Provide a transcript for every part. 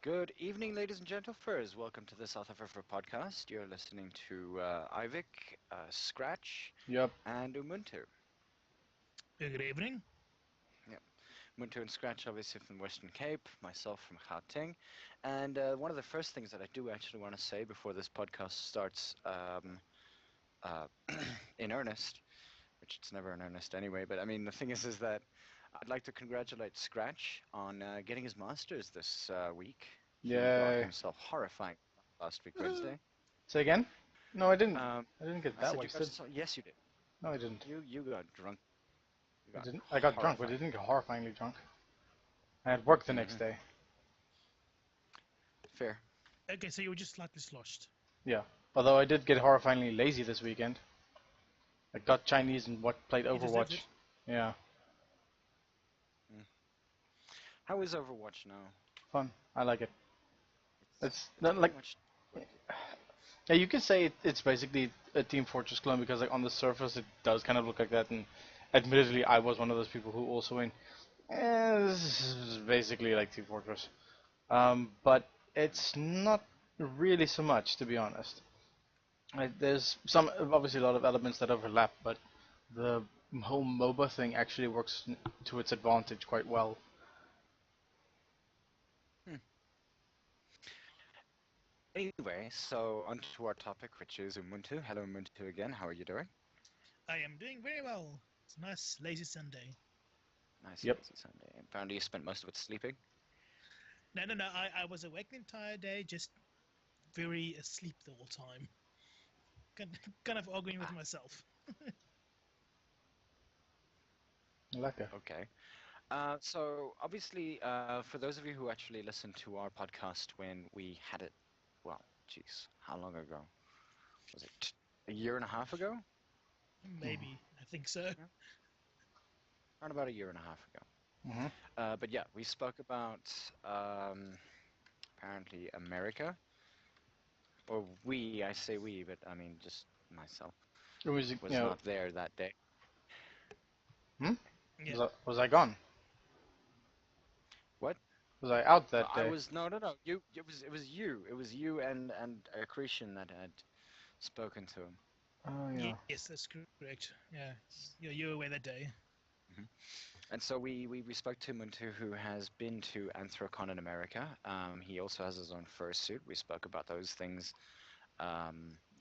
Good evening, ladies and gentlemen. Welcome to the south-afrifur podcast. You're listening to Ivik, Scratch, Yep. and Umuntu. Good evening. Yep. Umuntu and Scratch, obviously from the Western Cape, myself from Gauteng. And one of the first things that I do actually want to say before this podcast starts uh, in earnest, which it's never in earnest anyway, but I mean, the thing is that I'd like to congratulate Scratch on getting his master's this week. He got Yay. himself horrifying last week, Woohoo. Wednesday. Say again? No, I didn't. Um, I didn't get I that said you got wasted. yes, you did. No, I didn't. You got drunk. You I got didn't. I got drunk, but I horrified. didn't get horrifyingly drunk. I had work the next Mhm. day. Fair. Okay, so you were just slightly sloshed. Yeah. Although I did get horrifyingly lazy this weekend. I got Chinese and played You deserved Overwatch. it. Yeah. How is Overwatch now? Fun. I like it. It's It's not pretty like. much. Yeah, you can say it's basically a Team Fortress clone because like on the surface it does kind of look like that, and admittedly I was one of those people who also went, this is basically like Team Fortress. But it's not really so much, to be honest. There's some obviously a lot of elements that overlap, but the whole MOBA thing actually works to its advantage quite well. Hmm. Anyway, so on to our topic, which is Umuntu. Hello, Umuntu again. How are you doing? I am doing very well. It's a nice, lazy Sunday. Nice, Yep. lazy Sunday. Apparently, you spent most of it sleeping. No. I was awake the entire day, just very asleep the whole time. Kind of arguing with myself. I like that. Okay. So obviously, for those of you who actually listened to our podcast when we had it, well, geez, how long ago? Was it a year and a half ago? Maybe. I think so. Around about a year and a half ago. Hmm. But yeah, we spoke about apparently America. Or we, I say we, but I mean just myself It was, was not there that day. hmm? Yeah. Was I gone? What? Was I out that I day? was no. You. It was you and Christian that had spoken to him. Oh yeah. Yes, that's correct. Yeah. You were away that day. And so we spoke to Umuntu, who has been to Anthrocon in America. He also has his own fursuit. We spoke about those things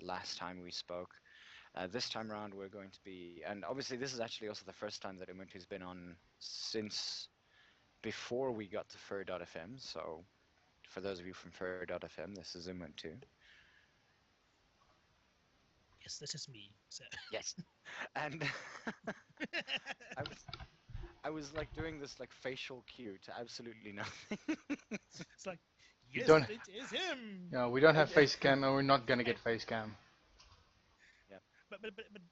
last time we spoke. This time around, we're going to be, and obviously this is actually also the first time that Umuntu's been on since before we got to fur.fm. So for those of you from fur.fm, this is Umuntu. Yes, this is me. So. Yes. And I was I was like doing this like facial cue to absolutely nothing. It's like, You yes, don't- it is him. No, we don't have Okay. face cam, and we're not gonna get face cam. But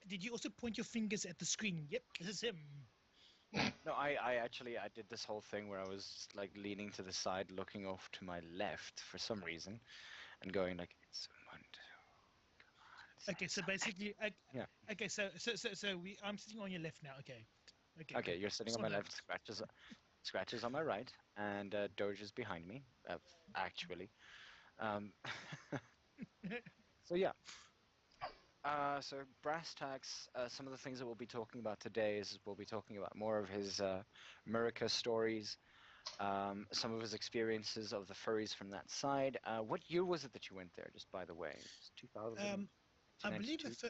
did you also point your fingers at the screen? Yep, this is him. No, I actually I did this whole thing where I was like leaning to the side, looking off to my left for some reason, and going like, "It's Umuntu." Okay, so basically, Yeah. Okay, so I'm sitting on your left now. Okay. Okay. Okay, you're sitting Just on my wanna- left, scratches on my right, and Doge is behind me. Actually, um, so yeah. So brass tacks. Some of the things that we'll be talking about today is we'll be talking about more of his America stories, some of his experiences of the furries from that side. What year was it that you went there? Just by the way, it's 2000. I believe 1992?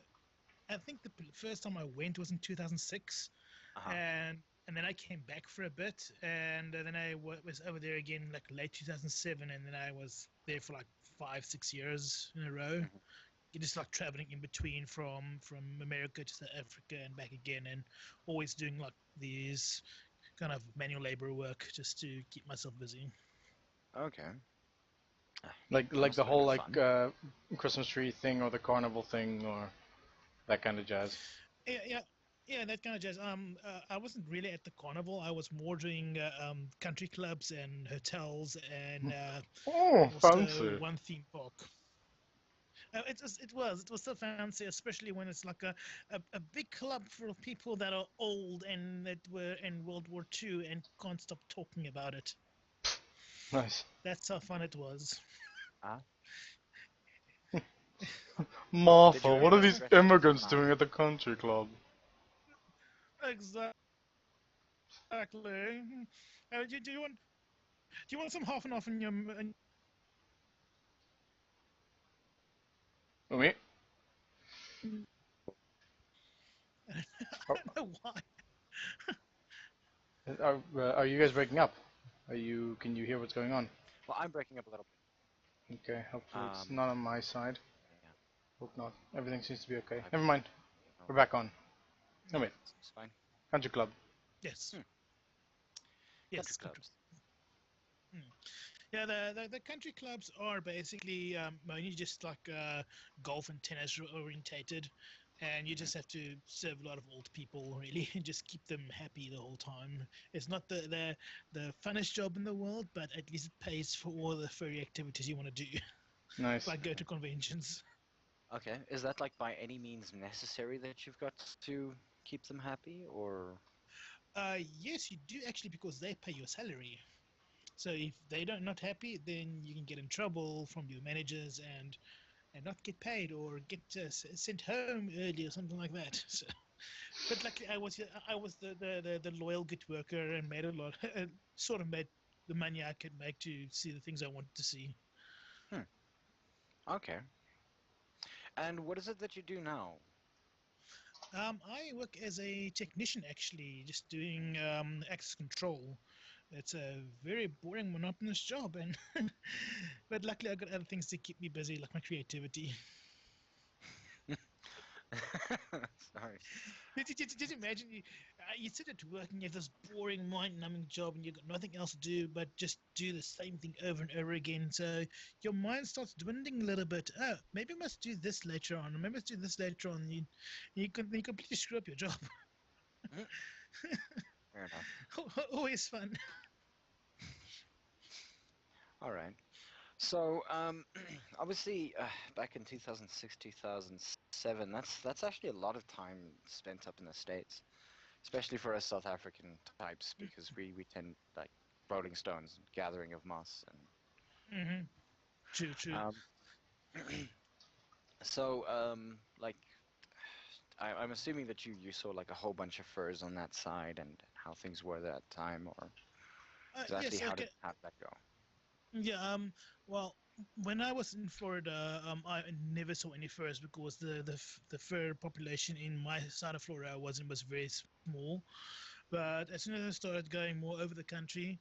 I think the first time I went was in 2006, Uh-huh. and then I came back for a bit, and then I was over there again like late 2007, and then I was there for like 5-6 years in a row. Mhm. You're just like traveling in between from America to South Africa and back again, and always doing like these kind of manual labor work just to keep myself busy. Okay. Like Must the have whole been like fun. Christmas tree thing or the carnival thing or that kind of jazz. Yeah, that kind of jazz. I wasn't really at the carnival. I was more doing country clubs and hotels and Oh, also fancy. one theme park. It was so fancy, especially when it's like a big club for people that are old and that were in World War II and can't stop talking about it. Nice. That's how fun it was. Ah, did Martha, you what are ever these dress up as a immigrants mouse? doing at the country club? Exactly. Do you want some half and half in your? Me? I Are, don't know why. are you guys breaking up? Are you? Can you hear what's going on? Well, I'm breaking up a little Okay, bit. hopefully it's not on my side. Yeah, Hope not. Everything seems to be okay. I Never mind. don't know. We're back on. No wait. It's fine. Country club. Yes. Hmm. Country Yes. clubs. Mm. Yeah, the country clubs are basically mainly just like golf and tennis orientated, and you Hmm. just have to serve a lot of old people really, and just keep them happy the whole time. It's not the funnest job in the world, but at least it pays for all the furry activities you want to do, Nice. like go Okay. to conventions. Okay. Is that like by any means necessary that you've got to keep them happy, or? Yes, you do actually because they pay your salary. So if they don't not happy, then you can get in trouble from your managers and not get paid or get sent home early or something like that. So, but luckily, I was the loyal good worker and made a lot, sort of made the money I could make to see the things I wanted to see. Hmm. Okay. And what is it that you do now? I work as a technician actually, just doing access control. It's a very boring, monotonous job, and but luckily I got other things to keep me busy, like my creativity. Sorry. Just imagine you sit at work and you have this boring, mind-numbing job, and you've got nothing else to do but just do the same thing over and over again. So your mind starts dwindling a little bit. Oh, maybe I must do this later on, or maybe I must do this later on. You completely screw up your job. Mhm. Fair enough. Always fun. All right. So, obviously, back in 2006, 2007, that's actually a lot of time spent up in the States, especially for us South African types, because we tend like Rolling Stones, Gathering of Moss, Hmm. True, true. and so like I'm assuming that you saw like a whole bunch of furs on that side and how things were that time, or exactly Yes, okay. how did that go? Yeah, well, when I was in Florida, I never saw any furs because the fur population in my side of Florida was very small. But as soon as I started going more over the country,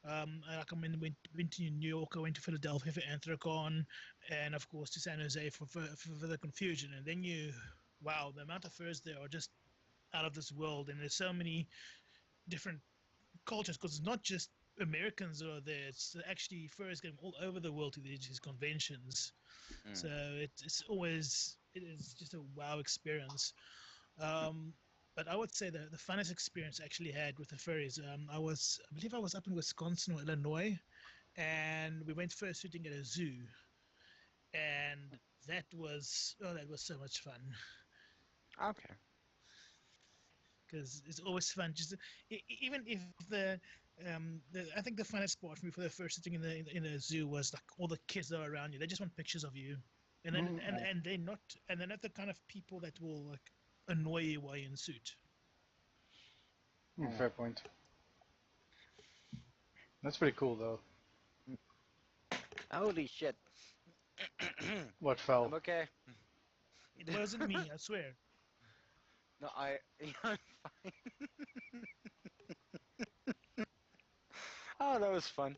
like went to New York, I went to Philadelphia for Anthrocon, and of course to San Jose for the Confusion. And then wow, the amount of furs there are just out of this world. And there's so many different cultures because it's not just Americans that are there. It's actually furs going all over the world to these conventions. Mm. So it is just a wow experience. Um, but I would say the funnest experience I actually had with the furries. I believe I was up in Wisconsin or Illinois, and we went fur shooting at a zoo, and that was so much fun Okay. because it's always fun. Just even if I think the funnest part for me for the first sitting in the zoo was like all the kids that are around you. They just want pictures of you, and then Mm, nice. and they're not the kind of people that will like annoy you while you're in suit. Fair point. That's pretty cool though. Holy shit. What fell? I'm okay. It wasn't me, I swear. No, I'm fine. Oh, that was fun.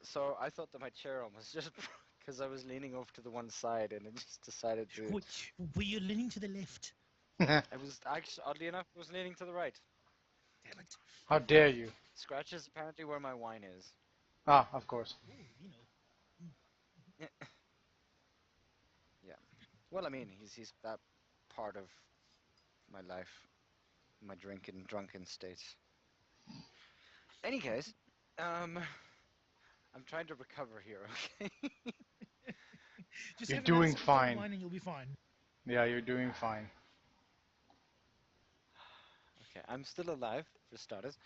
So I thought that my chair almost just because I was leaning over to the one side and it just decided to. Were, were you leaning to the left? I was actually, oddly enough, it was leaning to the right. Damn it. How dare you? Scratch is apparently where my wine is. Ah, of course. Oh, you know. Yeah. Well, I mean, he's that part of my life, my drunken state. Any case, um, I'm trying to recover here. Okay. Just You're have another doing sip of that fine. wine and you'll be fine. Yeah, you're doing fine. Okay, I'm still alive for starters.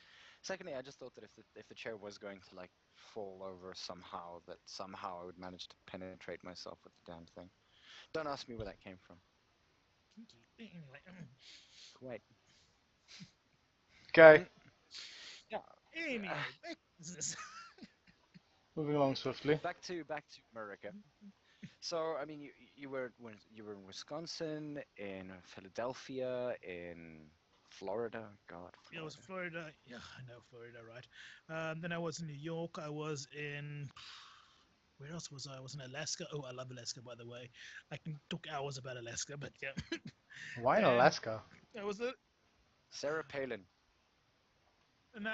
Secondly, I just thought that if the chair was going to like fall over somehow, that somehow I would manage to penetrate myself with the damn thing. Don't ask me where that came from. Kinky. Anyway, Wait. Okay, Yeah. anyway, back to business. moving along swiftly. Back to America. So I mean, you were in Wisconsin, in Philadelphia, in Florida. God, It was Florida. Florida. Yeah, I know Florida, right? Then I was in New York. I was in where else was I? I was in Alaska. Oh, I love Alaska, by the way. I can talk hours about Alaska, but yeah. Why in And Alaska? I was the Sarah Palin. no.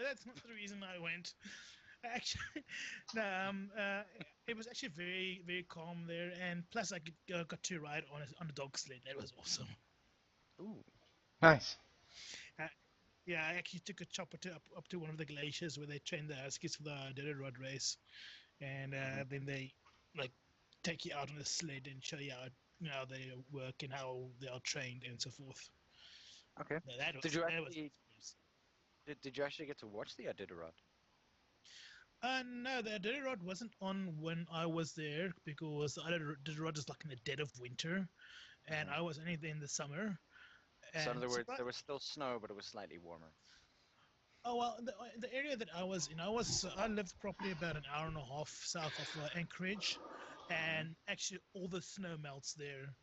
That's not the reason I went. Actually, no. It was actually very calm there, and plus got to ride on a dog sled. That was awesome. Ooh. Nice. Uh, yeah, I actually took a chopper up to one of the glaciers where they train the huskies for the Iditarod race, and Mhm. then they like take you out on a sled and show you how they work and how they are trained and so forth. Okay. No, that Did was you that was. actually did you actually get to watch the Iditarod? No, the Iditarod wasn't on when I was there because the Iditarod is like in the dead of winter, and Mhm. I was only there in the summer. So in And other words, surprise! there was still snow, but it was slightly warmer. Oh well, the area that I was in, I lived probably about an hour and a half south of Anchorage, Mhm. and actually all the snow melts there.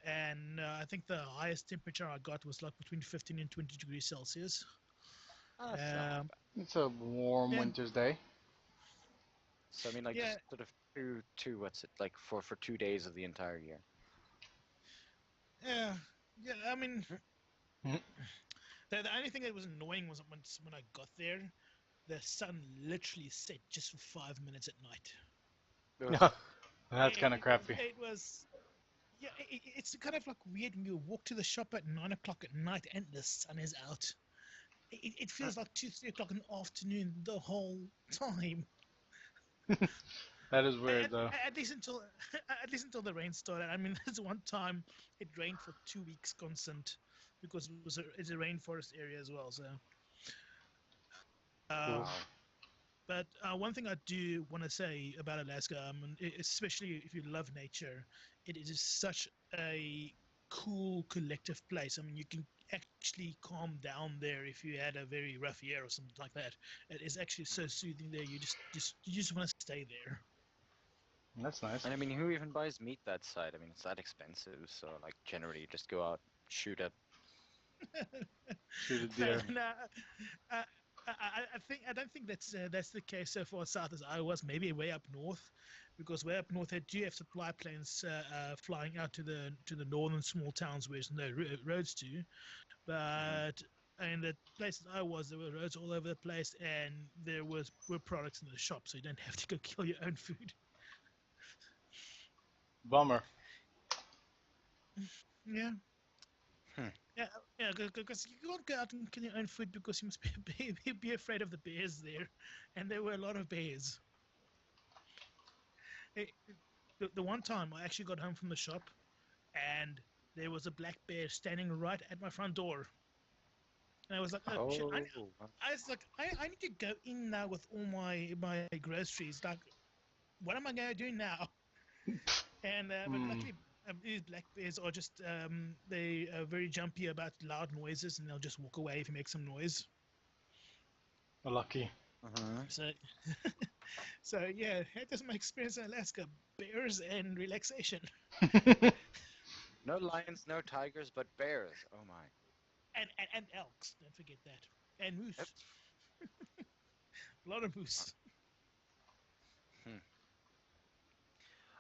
And I think the highest temperature I got was like between 15 and 20 degrees Celsius. Ah, it's not half Um, bad. It's a warm and winter's day. So I mean, like yeah, just sort of two what's it like for 2 days of the entire year. yeah, yeah. I mean, Mhm. the only thing that was annoying was when I got there, the sun literally set just for 5 minutes at night. Ugh. That's kind of crappy. It was yeah, it's kind of like weird when you walk to the shop at 9 o'clock at night and the sun is out. It feels like 2, 3 o'clock in the afternoon the whole time. That is weird though. At least until at least until the rain started. I mean, there's one time it rained for 2 weeks constant because it's a rainforest area as well. So, um, Oof. Wow. but one thing I do want to say about Alaska, especially if you love nature, it is such a cool collective place. I mean, you can actually calm down there if you had a very rough year or something like that. It is actually so soothing there. You just want to stay there. That's nice. And I mean, who even buys meat that side? I mean, it's that expensive. So like, generally, you just go out, shoot a. Shoot a No, deer. no, uh, I don't think that's the case so far south as I was. Maybe way up north, because way up north they do have supply planes flying out to the northern small towns where there's no roads to. Mhm. But in the places I was, there were roads all over the place, and were products in the shop, so you don't have to go kill your own food. Bummer. Yeah. Hmm. Yeah, yeah, because you can't go out and kill your own food because you must be afraid of the bears there, and there were a lot of bears. It, the one time I actually got home from the shop, and there was a black bear standing right at my front door, and I was like, "Oh shit!" Oh. I was like, I need to go in now with all my groceries. Like, what am I going to do now? And but Hmm. luckily, these black bears are just they are very jumpy about loud noises, and they'll just walk away if you make some noise. Lucky. Mhm. So, so yeah, that was my experience in Alaska: bears and relaxation, No lions, no tigers, but bears. Oh my. and elks. Don't forget that, and Yep. moose. A lot of moose. Hmm.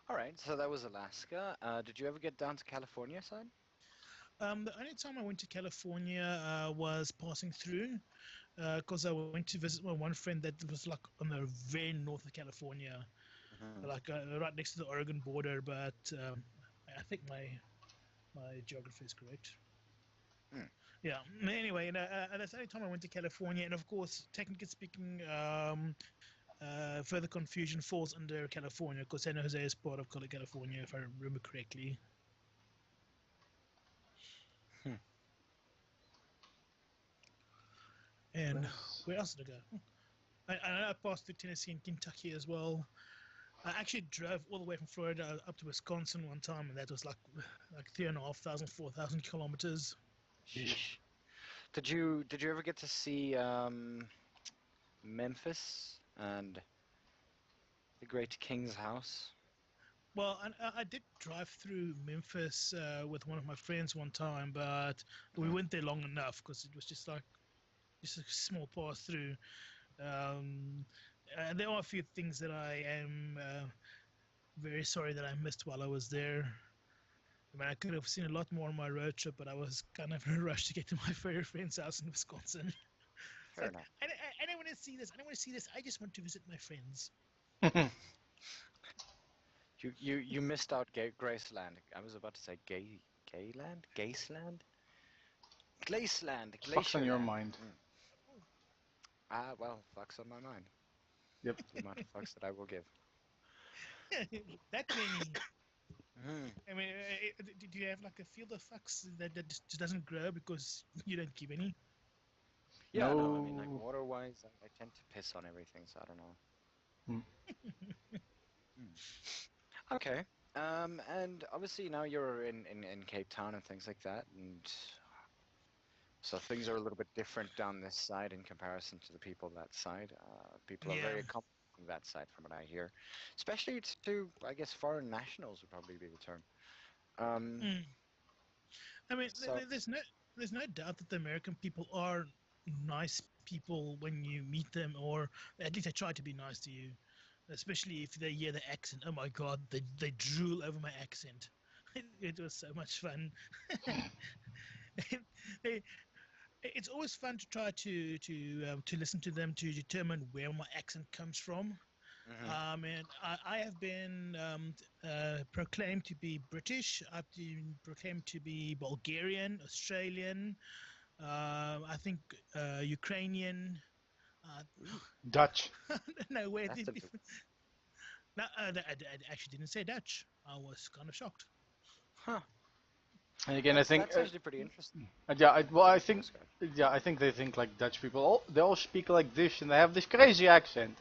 All right. So that was Alaska. Did you ever get down to California side? The only time I went to California was passing through, because I went to visit my one friend that was like on the very north of California, Mhm. like right next to the Oregon border. But I think my geography is correct. Hmm. Yeah. Anyway, that's the only time I went to California, and of course, technically speaking, further confusion falls under California because San Jose is part of California, if I remember correctly. Hmm. And Yes. Where else did I go? I know I passed through Tennessee and Kentucky as well. I actually drove all the way from Florida up to Wisconsin one time, and that was like 3,500, 4,000 kilometers. Sheesh. Did you ever get to see Memphis and the Great King's House? Well, I did drive through Memphis with one of my friends one time, but we Mhm. went there long enough because it was just a small pass through. Um, and there are a few things that I am very sorry that I missed while I was there. I mean, I could have seen a lot more on my road trip, but I was kind of in a rush to get to my favorite friend's house in Wisconsin. It's Fair like, enough. I don't want to see this. I don't want to see this. I just want to visit my friends. You missed out Graceland. I was about to say Gayland? Gaceland? Glaceland, Fuck's on your Glacierland. mind. Ah, well, fuck's on my mind. Yep. The amount of fucks that I will give. That many. Mhm. I mean, do you have like a field of fucks that just doesn't grow because you don't give any? Yeah, no, I mean, like, No. water-wise, I tend to piss on everything, so I don't know. Hmm. Okay. And obviously now you're in Cape Town and things like that, and so things are a little bit different down this side in comparison to the people that side. People are Yeah. very accommodating that side, from what I hear, especially to, I guess, foreign nationals would probably be the term. Um, Mm. I mean, so there's no doubt that the American people are nice people when you meet them, or at least they try to be nice to you. Especially if they hear the accent. Oh my god, they drool over my accent. It was so much fun. They- it's always fun to try to listen to them to determine where my accent comes from. mhm. And I have been proclaimed to be British. I've been proclaimed to be Bulgarian, Australian. I think Ukrainian. Uh, Dutch. no, where That's did a no, I actually didn't say Dutch. I was kind of shocked. huh. And again, I think, That's actually pretty interesting. yeah, well, I Oh, think, sorry. yeah, I think they think like Dutch people. They all speak like this, and they have this crazy accent.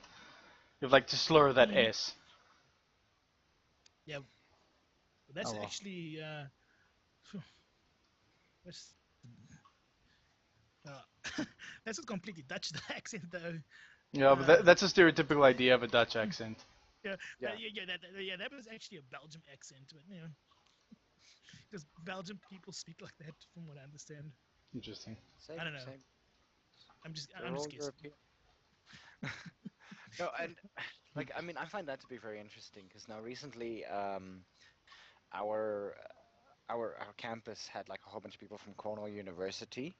You have like to slur that Mm, S. yeah, Oh that's well. actually that's that's not completely Dutch the accent though. Yeah, but Uh, that's a stereotypical idea of a Dutch accent. yeah, Yeah. that was actually a Belgium accent, but because Belgian people speak like that, from what I understand. Interesting. I Same, don't know. same. I'm They're just all guessing. European. No, and like, I mean, I find that to be very interesting because now recently, our our campus had like a whole bunch of people from Cornell University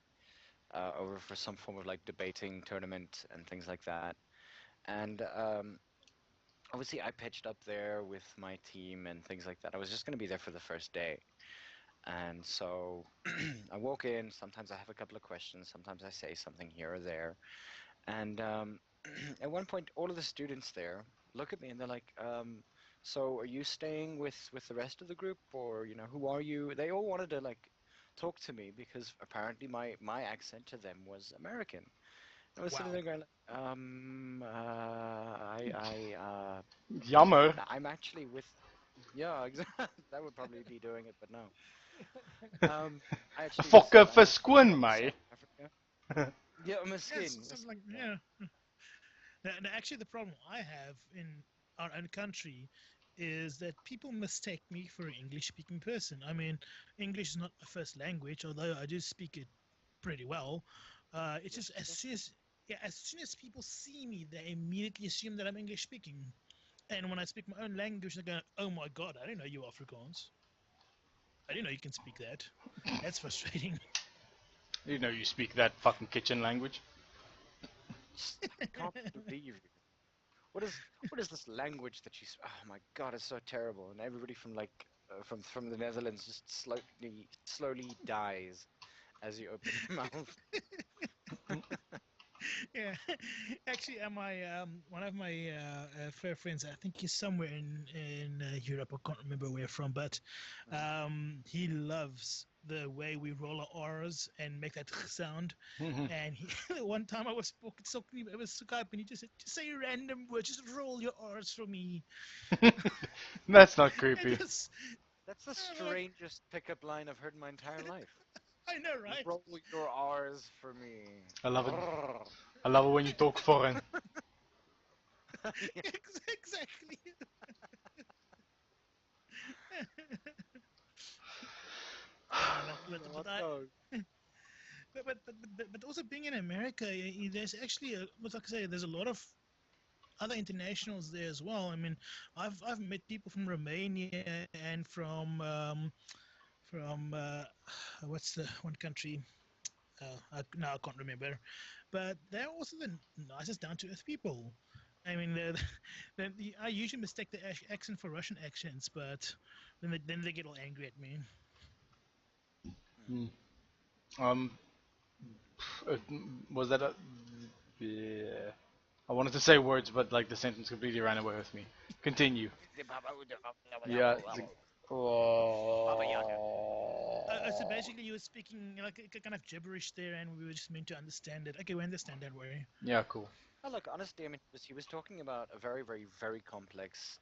over for some form of like debating tournament and things like that. And obviously, I pitched up there with my team and things like that. I was just going to be there for the first day. And so I walk in. Sometimes I have a couple of questions. Sometimes I say something here or there. And at one point, all of the students there look at me and they're like, "So are you staying with the rest of the group, or who are you?" They all wanted to like talk to me because apparently my accent to them was American. I was sitting Wow. there going, Jammer. I'm actually with, yeah, exactly. That would probably be doing it, but no. I actually Fokke said I'm actually verskoon from mij. South Africa. Yeah, I'm a skin. Something like Yeah. yeah. Now, actually, the problem I have in our own country is that people mistake me for an English-speaking person. I mean, English is not my first language, although I do speak it pretty well. It's Yes, just you do. as soon as people see me, they immediately assume that I'm English-speaking. And when I speak my own language, they go, "Oh my God, I didn't know you were Afrikaans. I didn't know you can speak that." That's frustrating. You know you speak that fucking kitchen language. I can't believe you. What is this language that you? Oh my God, it's so terrible. And everybody from like from the Netherlands just slowly dies as you open your mouth. Yeah, actually, my one of my fair friends, I think he's somewhere in Europe. I can't remember where from, but he loves the way we roll our R's and make that sound. And he, one time I was talking about Skype, and he just said, "Just say random words, just roll your R's for me." That's not And creepy. just, That's the I'm like, strangest pickup line I've heard in my entire life. I know, right? Roll your R's for me. I love it. Brrr. I love it when you talk foreign. Yeah, Exactly. what those? But also being in America, there's actually like I say, there's a lot of other internationals there as well. I mean, I've met people from Romania and from what's the one country? Now I can't remember, but they're also the nicest, down to earth people. I mean, I usually mistake the accent for Russian accents, but then they get all angry at me. Hmm. Um, uh, was that a? Yeah. I wanted to say words, but like the sentence completely ran away with me. Continue. Yeah. It's like, So basically, you were speaking like a kind of gibberish there, and we were just meant to understand it. Okay, we understand that way. yeah, cool Oh, look, honestly, I mean, he was talking about a very, very, very complex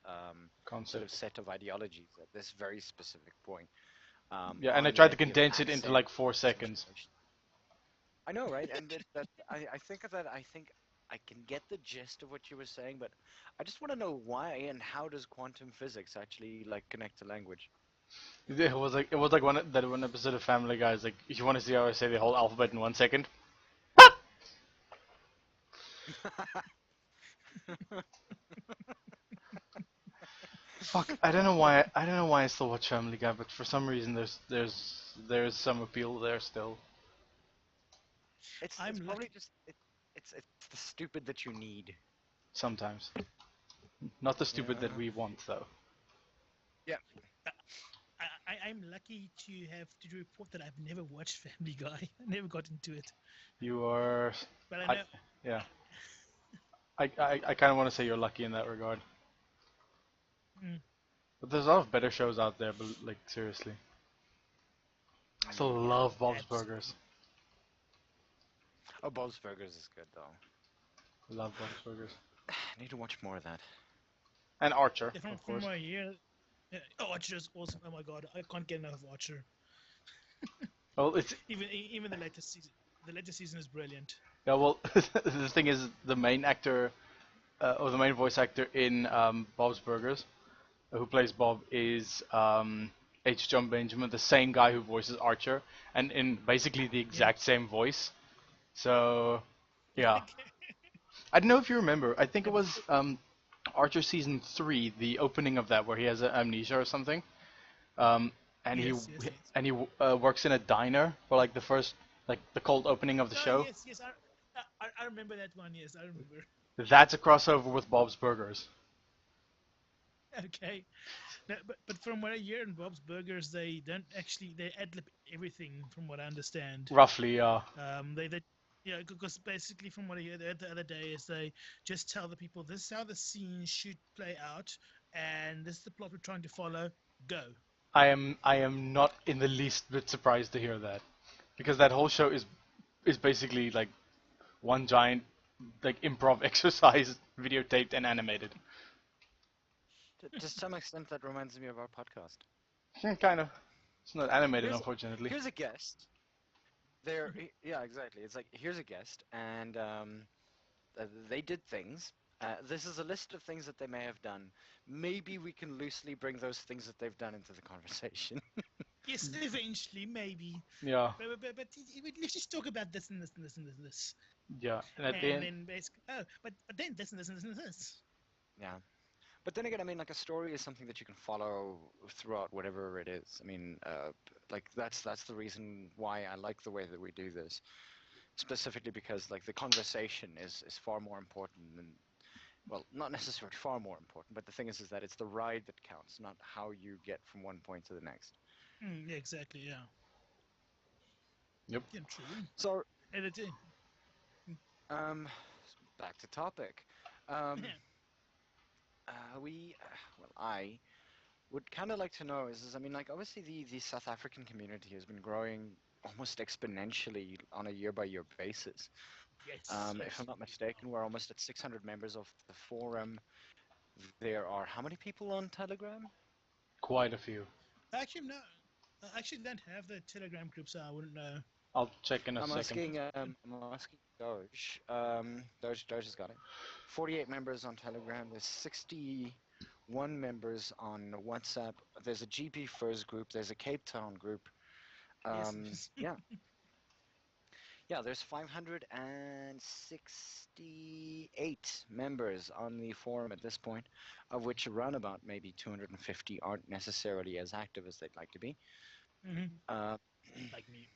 sort of concept. set of ideologies at this very specific point Yeah, and I on the tried to idea of condense it into accent like 4 seconds. simulation. I know, right? And I think of that. I think I can get the gist of what you were saying, but I just want to know why and how does quantum physics actually like connect to language? It was like one episode of Family Guy. Is like, if you want to see how I say the whole alphabet in 1 second. Fuck, I don't know why I still watch Family Guy, but for some reason there's some appeal there still. It's I'm probably lucky. just it's the stupid that you need. Sometimes, not the stupid that Yeah. we want though. Yeah. I'm lucky to have to report that I've never watched Family Guy. I never got into it, You are, but I I know. yeah. I kind of want to say you're lucky in that regard. Mm, But there's a lot of better shows out there. But like seriously, I still Yeah. love Bob's Burgers. absolutely. Oh, Bob's Burgers is good though. I love Bob's Burgers I need to watch more of that. and Archer, Yeah, of from course. what I hear, oh, Archer's awesome. Oh my god, I can't get enough of Archer. Well, it's Even the latest season. The latest season is brilliant. yeah. Well, the thing is, the main actor or the main voice actor in Bob's Burgers, who plays Bob, is H. John Benjamin, the same guy who voices Archer, and in basically the Yeah. exact same voice. So, yeah. Okay. I don't know if you remember. I think Yeah, it was Archer season 3, the opening of that, where he has amnesia or something. Um, and he yes, yes, yes. and he works in a diner for like the first, like the cold opening of the Oh, show. yes, yes. I remember that one. Yes, I remember. That's a crossover with Bob's Burgers. Okay. No, but from what I hear in Bob's Burgers, they don't actually they ad lib everything. From what I understand, Roughly, they yeah, because basically from what I heard the other day is they just tell the people this is how the scene should play out, and this is the plot we're trying to follow. Go. I am not in the least bit surprised to hear that, because that whole show is basically like one giant like improv exercise, videotaped and animated. To some extent, that reminds me of our podcast. Kind of. It's not animated, Here's unfortunately. here's a guest. Yeah, exactly. It's like here's a guest, and they did things. This is a list of things that they may have done. Maybe we can loosely bring those things that they've done into the conversation. Yes, eventually, maybe. Yeah, But let's just talk about this and this and this and this and this. yeah. And at the And end, then basically, oh, but then this and this and this and this. Yeah. But then again, I mean, like a story is something that you can follow throughout whatever it is. I mean, like that's the reason why I like the way that we do this, specifically because like the conversation is far more important than, well, not necessarily far more important, but the thing is that it's the ride that counts, not how you get from one point to the next. Yeah, exactly. Yeah. yep. Yeah, true. So, And it, um, back to topic. Um, we, well, I would kind of like to know is I mean, like obviously the South African community has been growing almost exponentially on a year-by-year basis. Yes, If I'm not absolutely. mistaken, we're almost at 600 members of the forum. There are how many people on Telegram? Quite a few. Actually, no. I actually don't have the Telegram group, so I wouldn't know. I'll check in a I'm second. asking I'm asking Doge. Doge has got it. 48 members on Telegram. There's 61 members on WhatsApp. There's a GP Furs group. There's a Cape Town group. Yes. Yeah, yeah. There's 568 members on the forum at this point, of which around about maybe 250 aren't necessarily as active as they'd like to be. hmm Uh, Like me.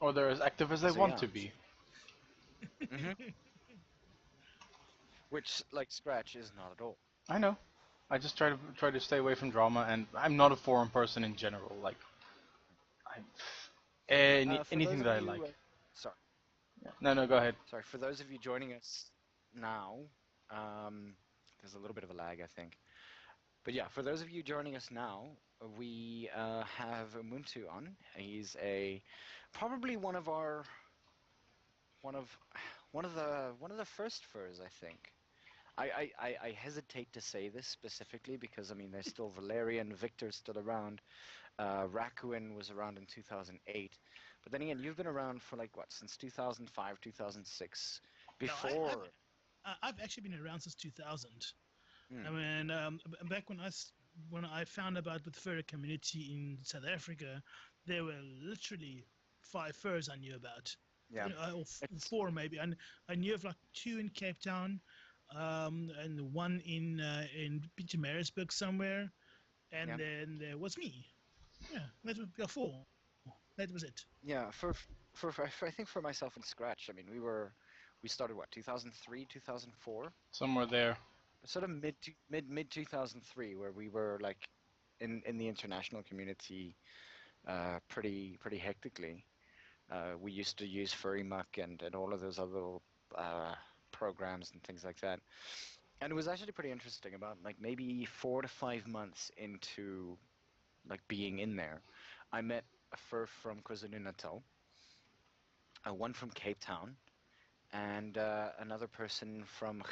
Or they're as active as they so want yeah. to be. hmm Which, like Scratch, is not at all. I know. I just try to stay away from drama, and I'm not a forum person in general. Like, For anything those of that I you, like. sorry, Yeah. No, no, go ahead. sorry. For those of you joining us now, um, there's a little bit of a lag, I think. But yeah, for those of you joining us now, we have Umuntu on. He's probably one of one of the first furs, I think. I hesitate to say this specifically because I mean there's still Valerian, Victor's still around. Rakuin was around in 2008, but then again, you've been around for like what, since 2005, 2006. No, Before, I've actually been around since 2000. I mm, mean, back when I found about the furry community in South Africa, there were literally 5 furs I knew about, yeah, or it's 4 maybe. And I knew of like 2 in Cape Town, and 1 in Pietermaritzburg somewhere, yeah, and then there was me. Yeah, that was yeah, 4. That was it. yeah. I think for myself and Scratch, I mean, we started what, 2003, 2004, Somewhere there. sort of mid 2003, where we were like in the international community, pretty hectically. We used to use Furry Muck and all of those other uh, programs and things like that. And it was actually pretty interesting. About like maybe 4 to 5 months into like being in there, I met a fur from KwaZulu Natal, one from Cape Town, and another person from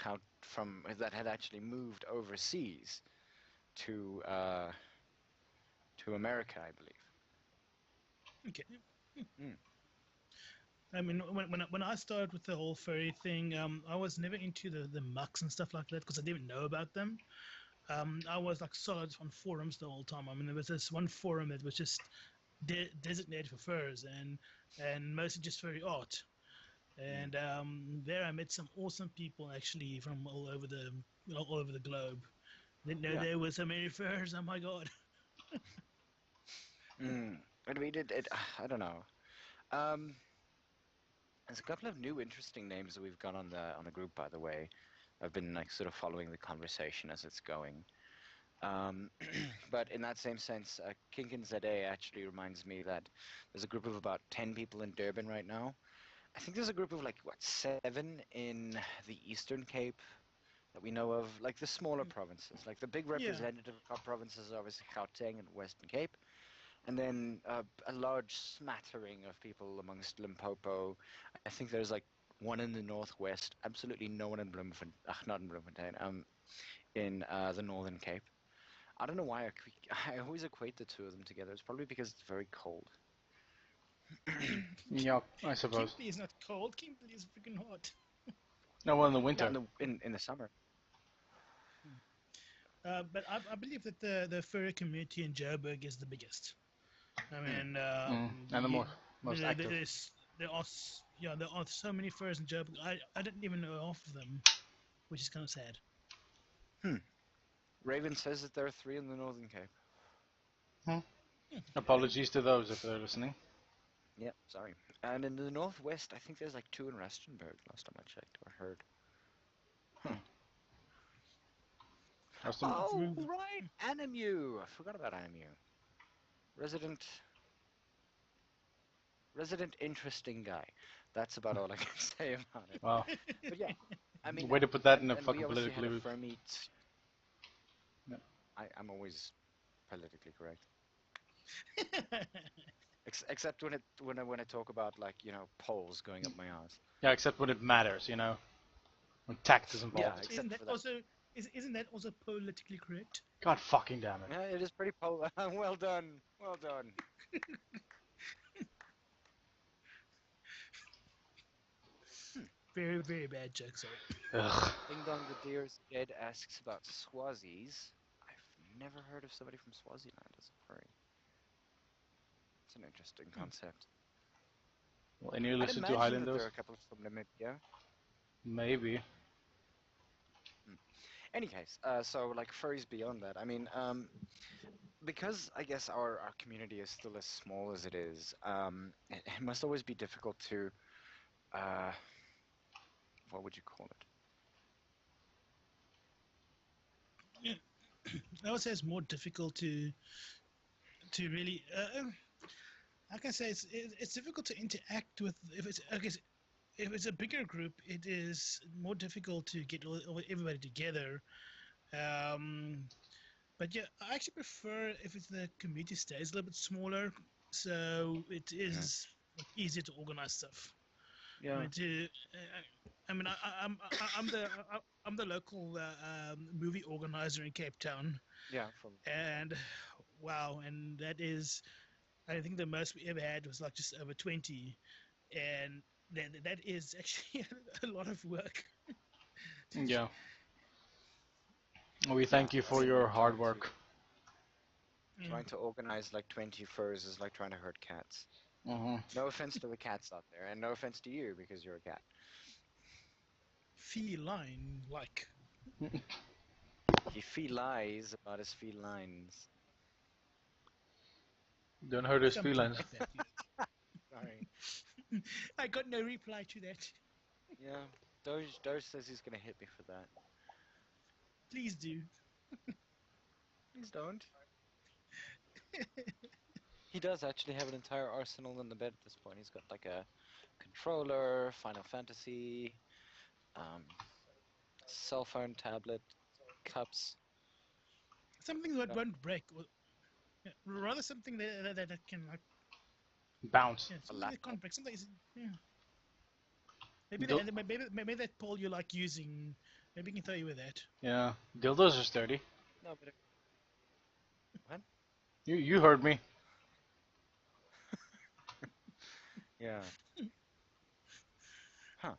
that had actually moved overseas to uh, to America, I believe. Okay. Mm, I mean, when I started with the whole furry thing, I was never into the mucks and stuff like that because I didn't know about them. I was like solid on forums the whole time. I mean, there was this one forum that was just designated for furs and mostly just furry art. mm, And there I met some awesome people actually from all over the globe. Didn't know yeah. there were so many furs. Oh my god! Mm. I mean, I don't know. Um, there's a couple of new interesting names that we've got on the group, by the way. I've been like sort of following the conversation as it's going. Um, but in that same sense, Kinkin ZA actually reminds me that there's a group of about 10 people in Durban right now. I think there's a group of like, what, 7 in the Eastern Cape that we know of, like the smaller provinces. Like the big Yeah, representative provinces are obviously Gauteng and Western Cape. And then a large smattering of people amongst Limpopo. I think there's like one in the northwest, absolutely no one in Bloemfontein, not in Bloemfontein, in the Northern Cape. I don't know why I always equate the two of them together. It's probably because it's very cold. Yeah, I suppose. Kimberley is not cold. Kimberley is freaking hot. No, well, in the Yeah, winter. in the summer. But I believe that the furry community in Joburg is the biggest. I mean, And the most active. there are so many furs in Joburg. I didn't even know half of them, which is kind of sad. Hmm. Raven says that there are 3 in the Northern Cape. Hmm. Apologies to those if they're listening. Yeah, sorry. And in the northwest, I think there's like 2 in Rustenburg. Last time I checked or heard. Huh. Oh, right, Animu. I forgot about Animu. Resident, resident interesting guy. That's about all I can say about it. Wow. But yeah, I mean, Way to put that in a and we fucking obviously had politically. a fur meet. Yeah. I'm always politically correct. Except when I talk about like polls going up my ass. Yeah, except when it matters, when tact is Yeah, involved. except Isn't that for that. also isn't that also politically correct? God fucking damn it. Yeah, it is pretty well done. Well done. Very, very bad joke, sorry. Ugh. Ding Dong the Deer's Dead asks about Swazis. I've never heard of somebody from Swaziland as a furry. It's an interesting concept. Well, and you I'd listen to imagine that there Highlanders? are a couple from Namibia. Maybe. Any case, so like furries beyond that. I mean, because I guess our community is still as small as it is, it must always be difficult to, uh, what would you call it? I would say it's more difficult to really. I can say it's difficult to interact with if it's okay. If it's a bigger group, it is more difficult to get everybody together. But yeah, I actually prefer if it's the community stays a little bit smaller, so it is easier to organize stuff. Yeah. I'm the local movie organizer in Cape Town, Yeah, from and wow, and that is, I think the most we ever had was like just over 20, and that is actually a lot of work. Yeah. We thank you I for mean, your hard work. Trying to organize like 20 furs is like trying to herd cats. No offense to the cats out there, and no offense to you because you're a cat. Feline, like. He felies about his felines. Don't hurt his Something feelings. like that. Yeah. Sorry. I got no reply to that. Yeah, Doge says he's gonna hit me for that. Please do. Please don't. He does actually have an entire arsenal in the bed at this point. He's got like a controller, Final Fantasy, um, cell phone, tablet, cups. Something that won't break, or rather something that can like Bounce. something that can't break. Something is maybe Dil- maybe that pole you like using. Maybe can throw you with that. Yeah. Dildos are sturdy. No, but what? You heard me. Yeah. Huh.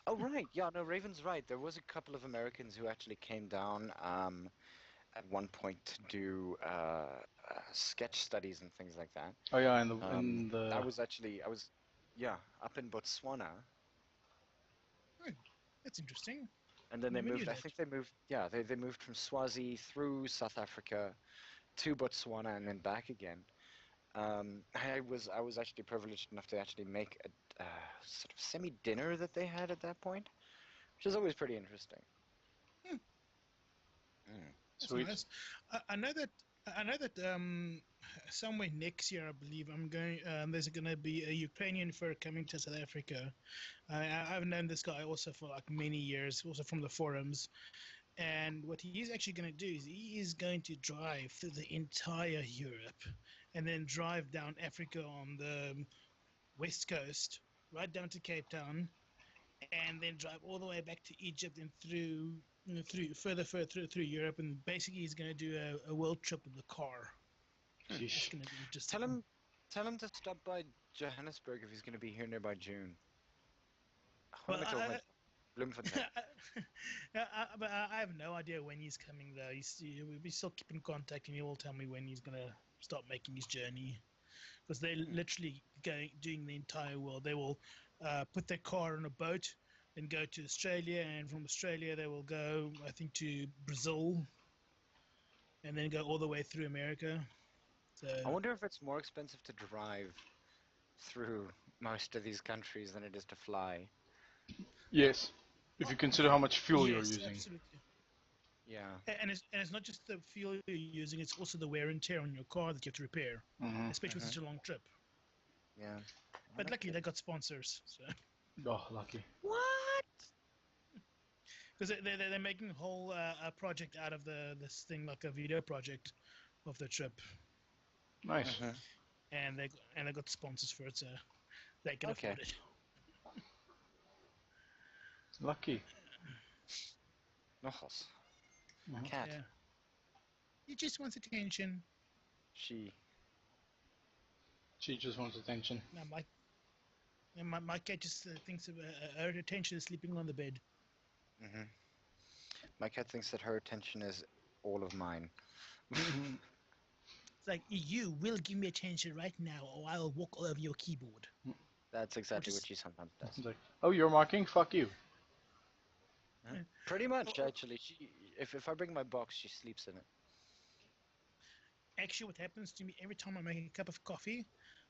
Oh right. Yeah. No, Raven's right. There was a couple of Americans who actually came down at one point to do sketch studies and things like that. Oh yeah, in the That was actually yeah, up in Botswana. That's interesting. And then they Never knew moved. I that. think they moved. Yeah, they moved from Swazi through South Africa to Botswana and then back again. I was actually privileged enough to actually make a sort of semi dinner that they had at that point, which is always pretty interesting. Hmm. Mm. That's Sweet. nice. I know that. I know that somewhere next year, I believe I'm going. There's going to be a Ukrainian fur coming to South Africa. I've known this guy also for like many years, also from the forums. And what he's actually going to do is he is going to drive through the entire Europe, and then drive down Africa on the west coast, right down to Cape Town, and then drive all the way back to Egypt and through further through Europe, and basically he's going to do a world trip in the car. It's Sheesh. going to be interesting. Tell him to stop by Johannesburg if he's going to be here nearby June. Well, Bloemfontein. but I have no idea when he's coming though. We still keep in contact, and he will tell me when he's going to start making his journey. Because they're literally doing the entire world. They will put their car on a boat, then go to Australia, and from Australia they will go, I think, to Brazil, and then go all the way through America. So I wonder if it's more expensive to drive through most of these countries than it is to fly. Yes. If you consider how much fuel you're yes, using. absolutely. Yeah. And it's not just the fuel you're using; it's also the wear and tear on your car that you have to repair, especially with such a long trip. Yeah. But luckily, they got sponsors, so Oh, lucky. What? because they're making a whole project out of this thing, like a video project of the trip, Nice. Mhm. and they got sponsors for it, so they can Okay. afford it. Lucky. Nojos. Mhm. Cat. Yeah, he just wants attention. She. She just wants attention. Now my cat just thinks of her attention is sleeping on the bed. Mhm. My cat thinks that her attention is all of mine. Mhm. It's like you will give me attention right now, or I'll walk all over your keyboard. That's Or exactly what just she sometimes does. It's like, oh, you're marking? Fuck you. Huh? uh, Pretty or, much, or actually. If I bring my box, she sleeps in it. actually, what happens to me every time I make a cup of coffee,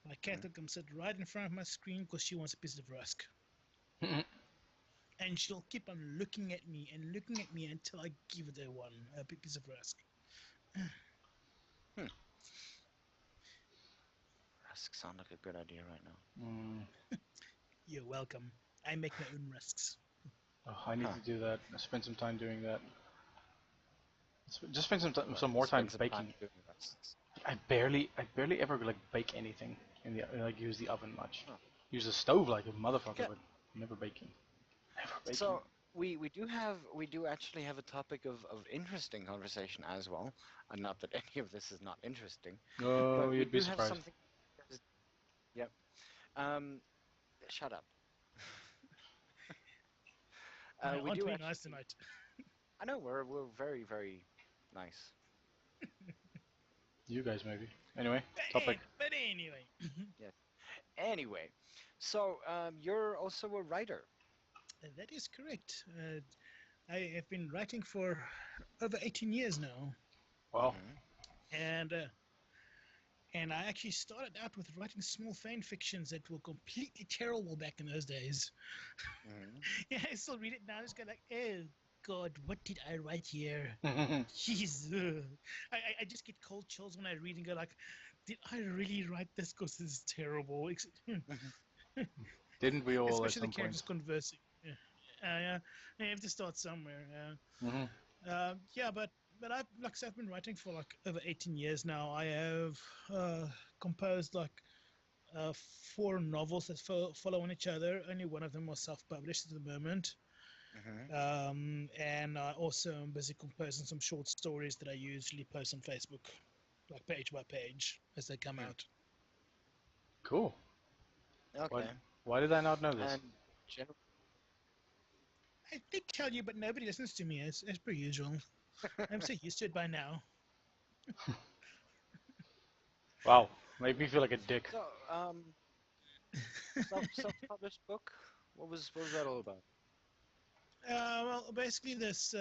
my cat will come sit right in front of my screen because she wants a piece of rusk. And she'll keep on looking at me until I give her a piece of rusk. Hmm. Rusk sound like a good idea right now. Mm. You're welcome. I make my own rusks. Oh, I need Huh. to do that. Spend some time doing that. Just spend What? some more time Spend some time baking. doing rusks. I barely ever like bake anything in the like use the oven much. Huh. Use the stove like a motherfucker, Okay. but never baking. Never baking. So we do actually have a topic of interesting conversation as well, and not that any of this is not interesting, Oh, but we you'd be do have surprised. something. that is- Yep. Um, shut up. We Aren't do we nice actually. tonight? I know we're very nice. You guys maybe. Anyway, topic. But anyway, Yes. Anyway, so you're also a writer. that is correct. I have been writing for over 18 years now, Well, Hmm. and uh, and I actually started out with writing small fan fictions that were completely terrible back in those days. Hmm. Yeah, I still read it now. I just go like, oh God, what did I write here? didn't Jeez, I just get cold chills when I read and go like, did I really write this? Because this is terrible. we all at Especially the some point? characters conversing. Yeah, yeah, you have to start somewhere. Hmm. Yeah, but I've like I said, I've been writing for like over 18 years now. I have composed like uh, four novels that follow on each other. Only one of them was self-published at the moment. Hmm. And I also am busy composing some short stories that I usually post on Facebook, like page by page as they come Hmm. out. Cool. Why, Okay. why did I not know this? And general. I did tell you, but nobody listens to me as per usual. I'm so used to it by now. Wow, made me feel like a dick. So self-published book. What was that all about? Well, basically, this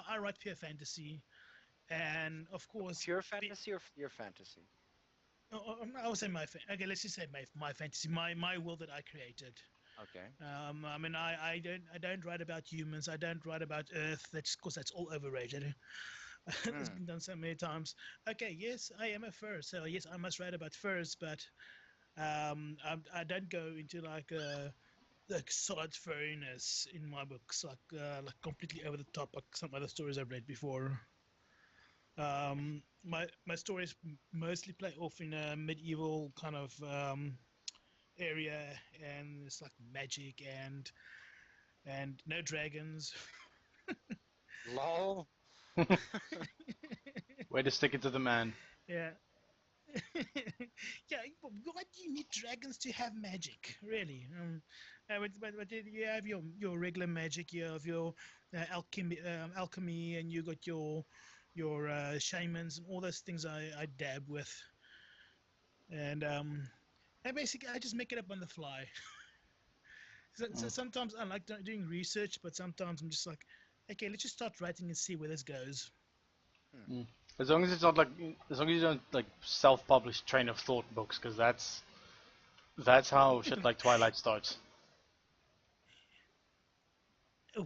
I write pure fantasy, and of course, Pure fantasy or your fantasy? I would say okay. Let's just say my fantasy, my world that I created. Okay. I mean, I don't write about humans. I don't write about Earth. That's of course that's all overrated. It's Hmm. been done so many times. Okay, yes, I am a fur, so yes, I must write about furs, but I don't go into like solid furriness in my books, like completely over the top, like some other stories I've read before. My stories mostly play off in a medieval kind of area, and it's like magic and no dragons. Lol. Way to stick it to the man. Yeah. Yeah, but why do you need dragons to have magic? Really? But you have your regular magic. You have your alchemy, and you got your shamans and all those things I dab with, and basically I just make it up on the fly. So Mm. sometimes I like doing research, but sometimes I'm just like, okay, let's just start writing and see where this goes. Hmm. Mm. As long as it's not like, as long as you don't like self-publish train of thought books, because that's how shit like Twilight starts.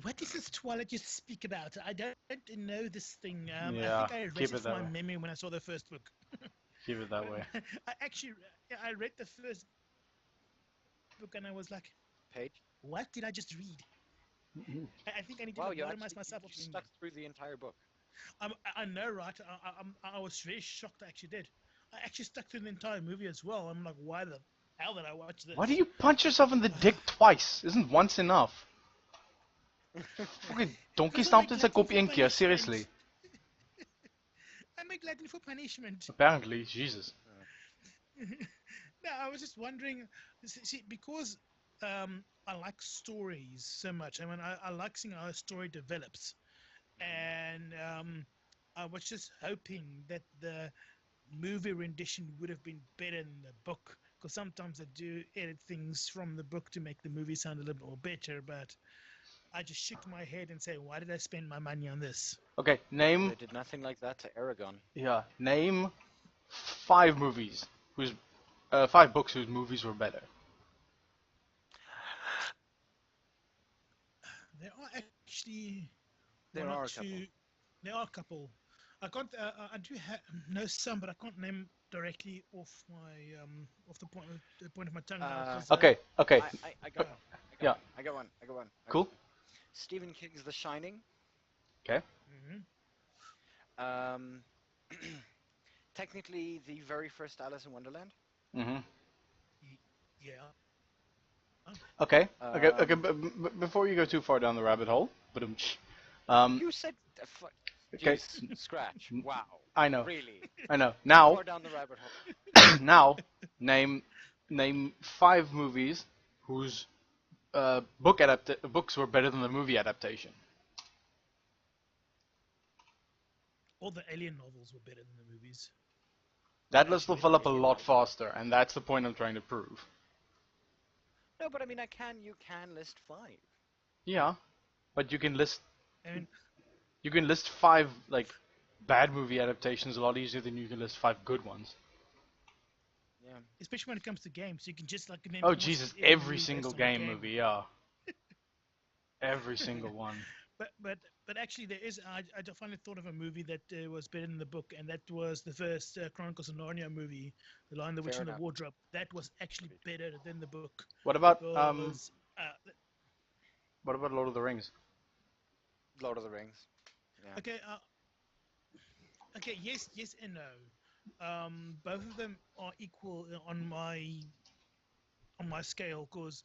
What is this Twilight you speak about? I don't know this thing. I Yeah, think I erased keep it it from that my way. memory when I saw the first book. Keep it that way. I actually, yeah, I read the first book and I was like, Page. what did I just read? Mhm. I think I need to Wow, you lobotomize actually myself you off the stuck internet. through the entire book. I know, right? I was very shocked I actually did. I actually stuck through the entire movie as well. I'm like, why the hell did I watch Why do this? you punch yourself in the dick twice? Isn't once enough? Fucking donkey Because I'm a stampt in zijn glutton kopje for één keer, seriously. punishment. I'm a glutton for punishment. Apparently, Jesus. No, I was just wondering, see, because I like stories so much. I mean, I like seeing how a story develops, and I was just hoping that the movie rendition would have been better than the book. Because sometimes I do edit things from the book to make the movie sound a little more better, but I just shook my head and say, why did I spend my money on this? Okay, name. They did nothing like that to Aragon. Yeah, name 5 movies whose 5 books whose movies were better. There are actually There one or are a couple. two. There are a couple. I can't. I do know some, but I can't name directly off the point of my tongue now. 'Cause, Okay, okay, I got one. yeah. I got one. Cool. Stephen King's The Shining. Okay. Um, technically the very first Alice in Wonderland. Mhm. yeah. Okay. Okay. Okay. Um, Before you go too far down the rabbit hole, but You said okay. jeez, scratch. Wow. I know. Really? I know. Too Now, far down the rabbit hole. now, name 5 movies whose books were better than the movie adaptation. All the Alien novels were better than the movies. That list will fill up a Alien lot novels. faster, and that's the point I'm trying to prove. No, but I mean, you can list 5. Yeah, but you can list And 5 like bad movie adaptations a lot easier than you can list 5 good ones. Yeah. especially when it comes to games, you can just like name Oh almost Jesus, every every movie single based on a game movie, yeah. Every single one. But actually, there is. I finally thought of a movie that was better than the book, and that was the first Chronicles of Narnia movie, The Lion, the Witch, Fair and the enough. Wardrobe. That was actually better than the book What about because Lord of the Rings? Lord of the Rings. Yeah. okay, okay, yes and no. Both of them are equal on my scale because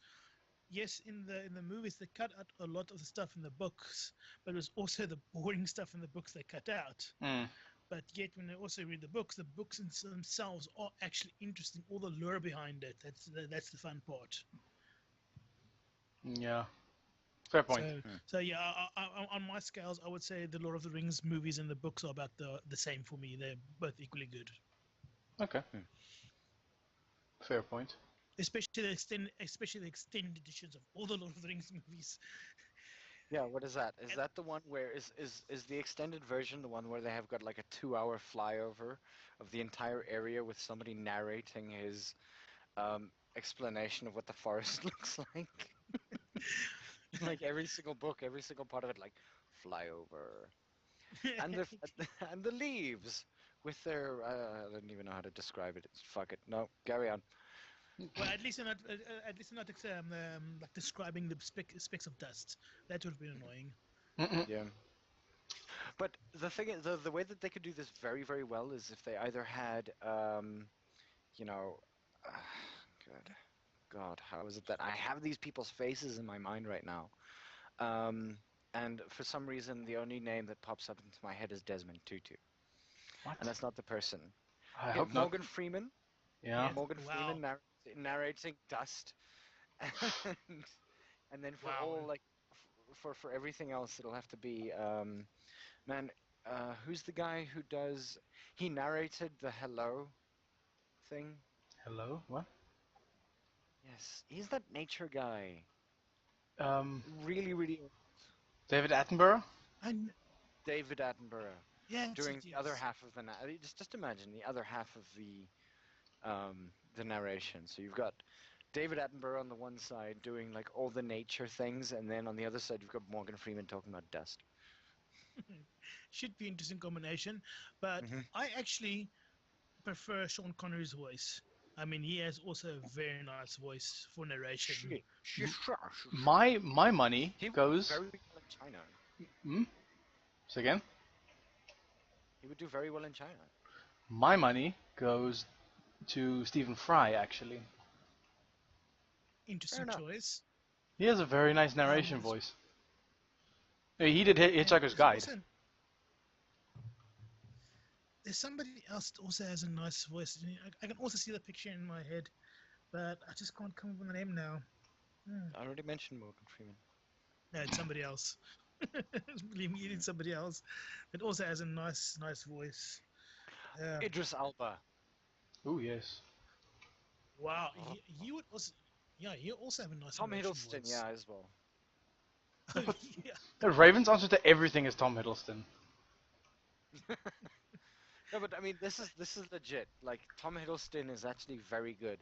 yes, in the movies they cut out a lot of the stuff in the books, but it was also the boring stuff in the books they cut out. Mm. But yet, when I also read the books themselves are actually interesting. All the lore behind it. That's the fun part. Yeah. Fair point. So yeah, on my scales, I would say the Lord of the Rings movies and the books are about the same for me. They're both equally good. Okay. Fair point. Especially the extended editions of all the Lord of the Rings movies. Yeah, what is that? Is that the one where is the extended version the one where they have got like a 2-hour flyover of the entire area with somebody narrating his explanation of what the forest looks like? Like every single book, every single part of it, like flyover, and the and the leaves with their I don't even know how to describe it. Fuck it. No, carry on. Well, at least they're not. At least they're not like describing the specks of dust. That would have been annoying. Yeah. But the thing is, the way that they could do this very, very well is if they either had, you know, good God, how is it that I have these people's faces in my mind right now? And for some reason, the only name that pops up into my head is Desmond Tutu, What? and that's not the person. I Okay, hope not. Morgan Freeman. Yeah. Yes. Morgan Wow. Freeman narrating Dust, and and then for Wow. all like for everything else, it'll have to be man. Who's the guy who does? He narrated the Hello thing. Hello. What? Yes, he's that nature guy. Um. Really, really David Attenborough. And David Attenborough yes, doing the other yes. half of the just imagine the other half of the narration. So you've got David Attenborough on the one side doing like all the nature things, and then on the other side you've got Morgan Freeman talking about dust. Should be interesting combination, but Mhm. I actually prefer Sean Connery's voice. I mean, he has also a very nice voice for narration. My money He was goes. very big in China. Hmm? Say again. He would do very well in China. My money goes to Stephen Fry, actually. Fair Interesting enough. choice. He has a very nice narration voice. He did and Hitchhiker's there's Guide. There's somebody else that also has a nice voice. I can also see the picture in my head, but I just can't come up with the name now. I already mentioned Morgan Freeman. No, it's somebody else. Believe me, it's somebody else that also has a nice voice. Idris Elba. Oh yes. Wow, he would also, yeah, he also have a nice Tom narration Hiddleston, voice. yeah, as well. Yeah. The Raven's answer to everything is Tom Hiddleston. No, but I mean, this is legit. Like Tom Hiddleston is actually very good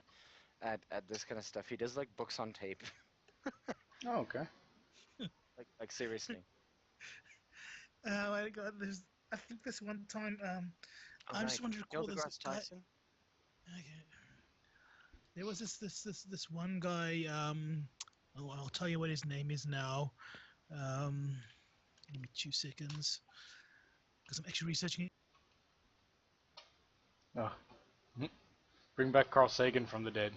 at this kind of stuff. He does like books on tape. Oh, okay. Like seriously. Oh my God, I think this one time, I just want to Neil recall this deGrasse guy. Tyson. Okay. There was this one guy. Oh, I'll tell you what his name is now. Give me 2 seconds, because I'm actually researching it. Oh. Bring back Carl Sagan from the dead.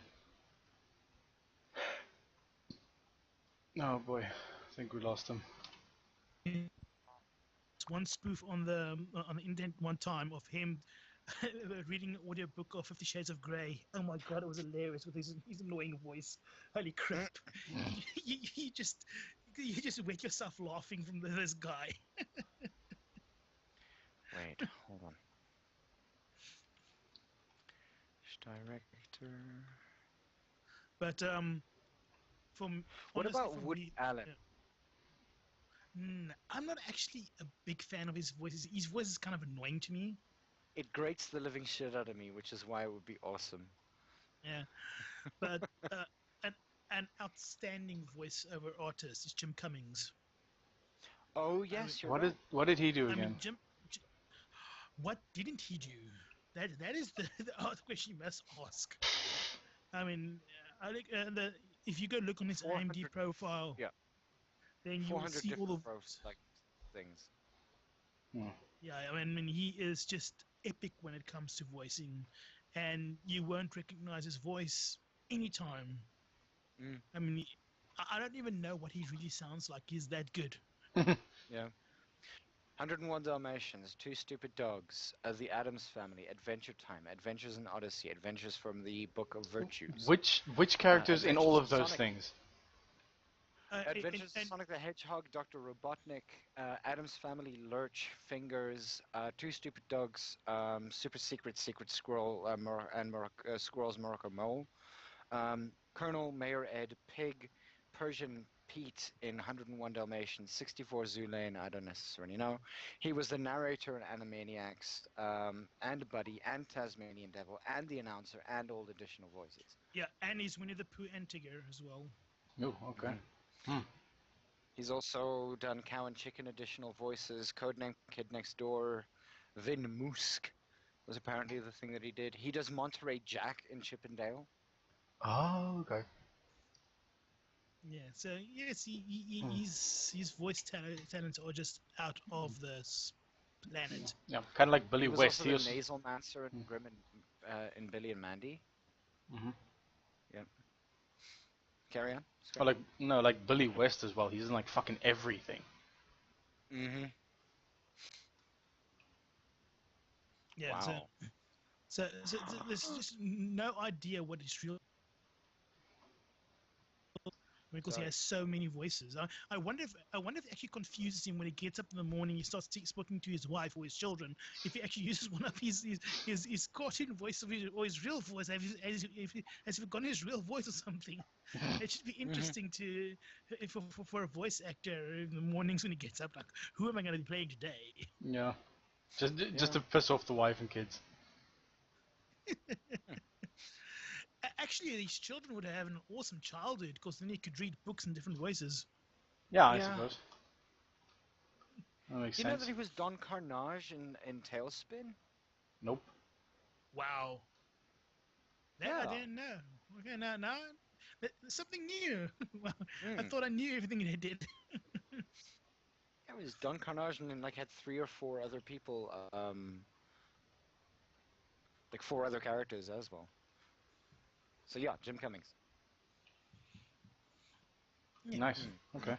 Oh boy, I think we lost him. It's one spoof on the internet one time of him reading an audiobook of 50 Shades of Grey. Oh my God, it was hilarious with his annoying voice. Holy crap! you just wake yourself laughing from this guy. Wait, hold on. Director. But from What honestly, about from Woody me, Allen? I'm not actually a big fan of his voice. His voice is kind of annoying to me. It grates the living shit out of me, which is why it would be awesome. Yeah, but an outstanding voiceover artist is Jim Cummings. Oh yes, you're What right. did he do I again? mean, what didn't he do? That is the question you must ask. I mean, I think if you go look on his IMDb profile, Yeah. then you will 400 see all different of things. Yeah, I mean he is just epic when it comes to voicing, and you won't recognize his voice anytime. I mean, I don't even know what he really sounds like. He's that good. Yeah. 101 Dalmatians, Two Stupid Dogs, The Addams Family, Adventure Time, Adventures in Odyssey, Adventures from the Book of Virtues. Which characters in all Adventures of of those Sonic. things? Adventures of Sonic the Hedgehog, Dr. Robotnik, Addams Family, Lurch, Fingers, Two Stupid Dogs, Super Secret Squirrel, Squirrel's Morocco Mole, Colonel Mayor Ed, Pig, Persian Pete in 101 Dalmatians, 64 Zoolane, I don't necessarily know. He was the narrator in Animaniacs, and Buddy, and Tasmanian Devil, and the announcer, and all the additional voices. Yeah, and he's Winnie the Pooh and Tigger as well. Oh, okay. He's also done Cow and Chicken additional voices, Codename Kid Next Door, Vin Moosk was apparently the thing that he did. He does Monterey Jack in Chip and Dale. Oh, okay. Yeah, so yes, his voice talents are just out of this planet. Yeah, kind of like Billy He was West. also the nasal mancer in Grim and in Billy and Mandy. Yeah. Carry on. Or like Billy West as well. He's in like fucking everything. Yeah. Wow. So there's just no idea what his real. Because he has so many voices. I wonder if it actually confuses him when he gets up in the morning. He starts speaking to his wife or his children. If he actually uses one of his cartoon voice or his real voice, has he forgotten his real voice or something? It should be interesting for a voice actor in the mornings when he gets up. Like, who am I going to be playing today? Yeah, just to piss off the wife and kids. Actually, these children would have an awesome childhood because then they could read books in different voices. Yeah, I suppose. That makes sense. You know that he was Don Carnage in Tailspin? Nope. Wow. That I didn't know. Okay, now something new. Well, I thought I knew everything they did. he's done Carnage and then like had 3 or 4 other people, like 4 other characters as well. So yeah, Jim Cummings. Yeah. Nice. Okay.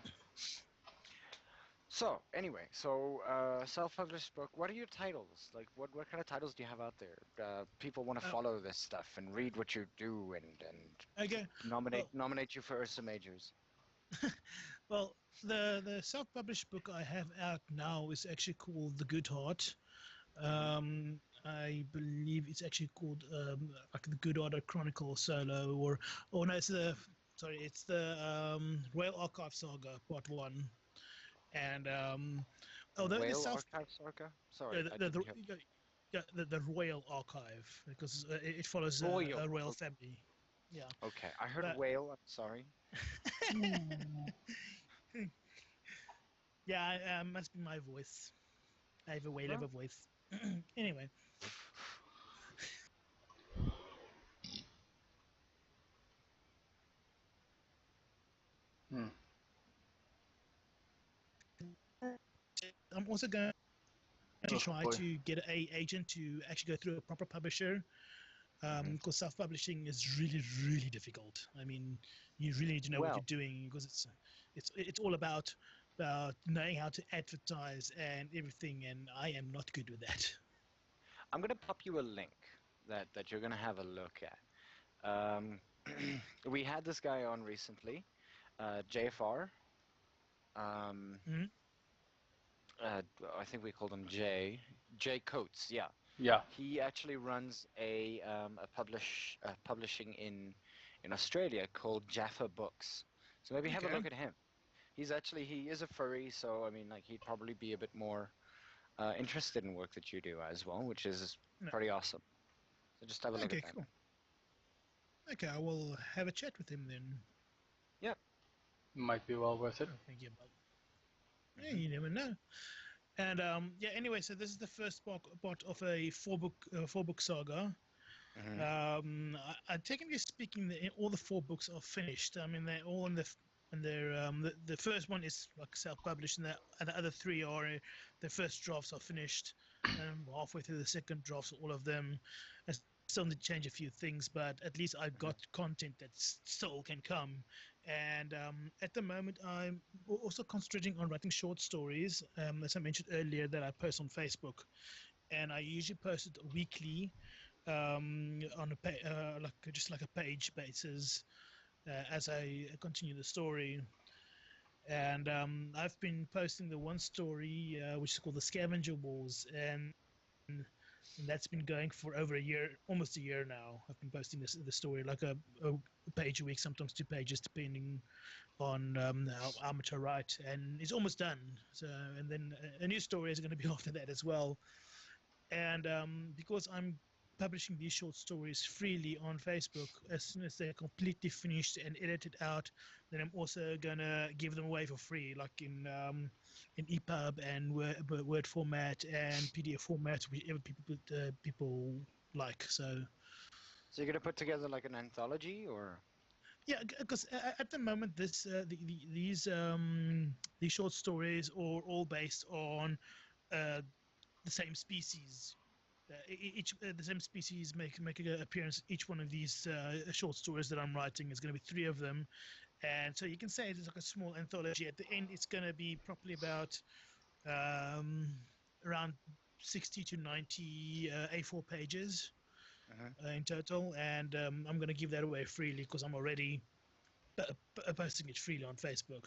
So anyway, self-published book. What are your titles? Like, what kind of titles do you have out there? People want to Uh, follow this stuff and read what you do and okay. nominate you for Ursa Majors. Well, the self-published book I have out now is actually called The Good Heart. I believe it's actually called like The Good Heart Chronicle Solo, or no, it's the Royal Archive Saga Part 1. And although the Whale self Archive Saga? Sorry, yeah, I didn't hear. the Royal Archive, because it follows Royal. a royal Okay. family. Yeah. Okay, I heard But whale. I'm sorry. Yeah, must be my voice. I have a whale of a voice. Anyway, Hmm. I'm also going to Oh, try boy. to get a agent to actually go through a proper publisher, because self-publishing is really, really difficult. I mean, you really need to know what you're Well, doing, because it's all about knowing how to advertise and everything, and I am not good with that. I'm gonna pop you a link that you're gonna have a look at. Um, we had this guy on recently, JFR. Um, Hmm. I think we called him Jay. Jay Coates. Yeah, Yeah. he actually runs a publishing in Australia called Jaffa Books. So maybe have a Okay. look at him. He is a furry, so I mean, like he'd probably be a bit more interested in work that you do as well, which is No. pretty awesome. So just have a look Okay, at that. cool. Okay, I will have a chat with him then. Yep. Might be well worth it. Start thinking about. Yeah, you never know. And yeah. Anyway, so this is the first part of a four book saga. Hmm. Technically speaking, all the 4 books are finished. I mean, they're all in the first one is like self-published, and the other 3 are the first drafts are finished. Halfway through the second drafts, all of them. I still need to change a few things, but at least I've got content that still can come. And at the moment, I'm also concentrating on writing short stories, as I mentioned earlier, that I post on Facebook, and I usually post it weekly, on like a page basis, as I continue the story. And I've been posting the one story, which is called The Scavenger Wars, and that's been going for over a year, almost a year now. I've been posting the story like a page a week, sometimes 2 pages, depending on how much I write, and it's almost done. So, and then a new story is going to be after that as well. And because I'm publishing these short stories freely on Facebook, as soon as they're completely finished and edited out, then I'm also gonna give them away for free, like in EPUB and Word format and PDF format, whichever people like. So So you're gonna put together like an anthology, or? yeah, because at the moment these short stories are all based on uh, the same species. Each the same species make an appearance. Each one of these short stories that I'm writing is going to be 3 of them, and so you can say it's like a small anthology. At the end, it's going to be probably about um, around 60 to 90 A4 pages Mhm. in total, and I'm going to give that away freely because I'm already posting it freely on Facebook.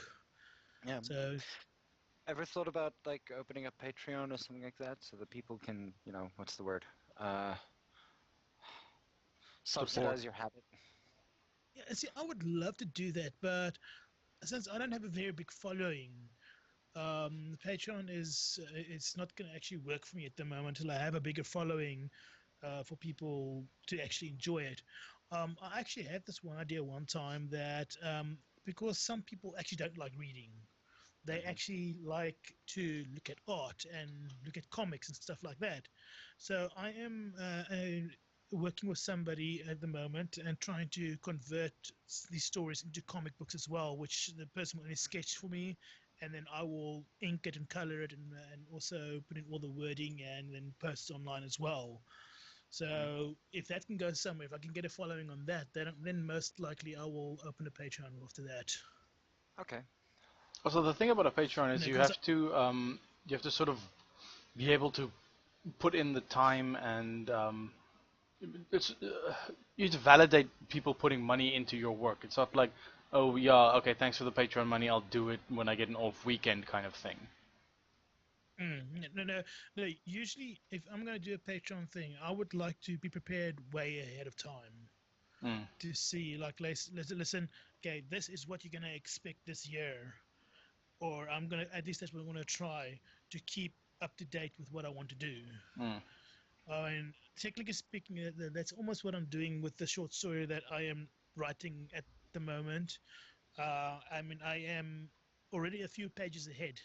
Yeah. So Ever thought about like opening up Patreon or something like that so that people can, what's the word? Support. Subsidize your habit. yeah, see, I would love to do that, but since I don't have a very big following, Patreon is it's not going to actually work for me at the moment until I have a bigger following for people to actually enjoy it. I actually had this one idea one time that because some people actually don't like reading, they Mhm. actually like to look at art and look at comics and stuff like that. So I am working with somebody at the moment and trying to convert these stories into comic books as well, which the person will only sketch for me, and then I will ink it and color it, and also put in all the wording and then post it online as well. Mm. So if that can go somewhere, if I can get a following on that, then most likely I will open a Patreon after that. Okay. Also, the thing about a Patreon is Because you have to sort of be able to put in the time and it's you have to validate people putting money into your work. It's not like, oh yeah, okay, thanks for the Patreon money, I'll do it when I get an off weekend kind of thing. no. Usually, if I'm going to do a Patreon thing, I would like to be prepared way ahead of time Mm. to see, like, listen. Okay, this is what you're going to expect this year, or I'm gonna at least that's what I'm going to try to keep up to date with what I want to do. Mm. And technically speaking, that's almost what I'm doing with the short story that I am writing at the moment. I mean, I am already a few pages ahead,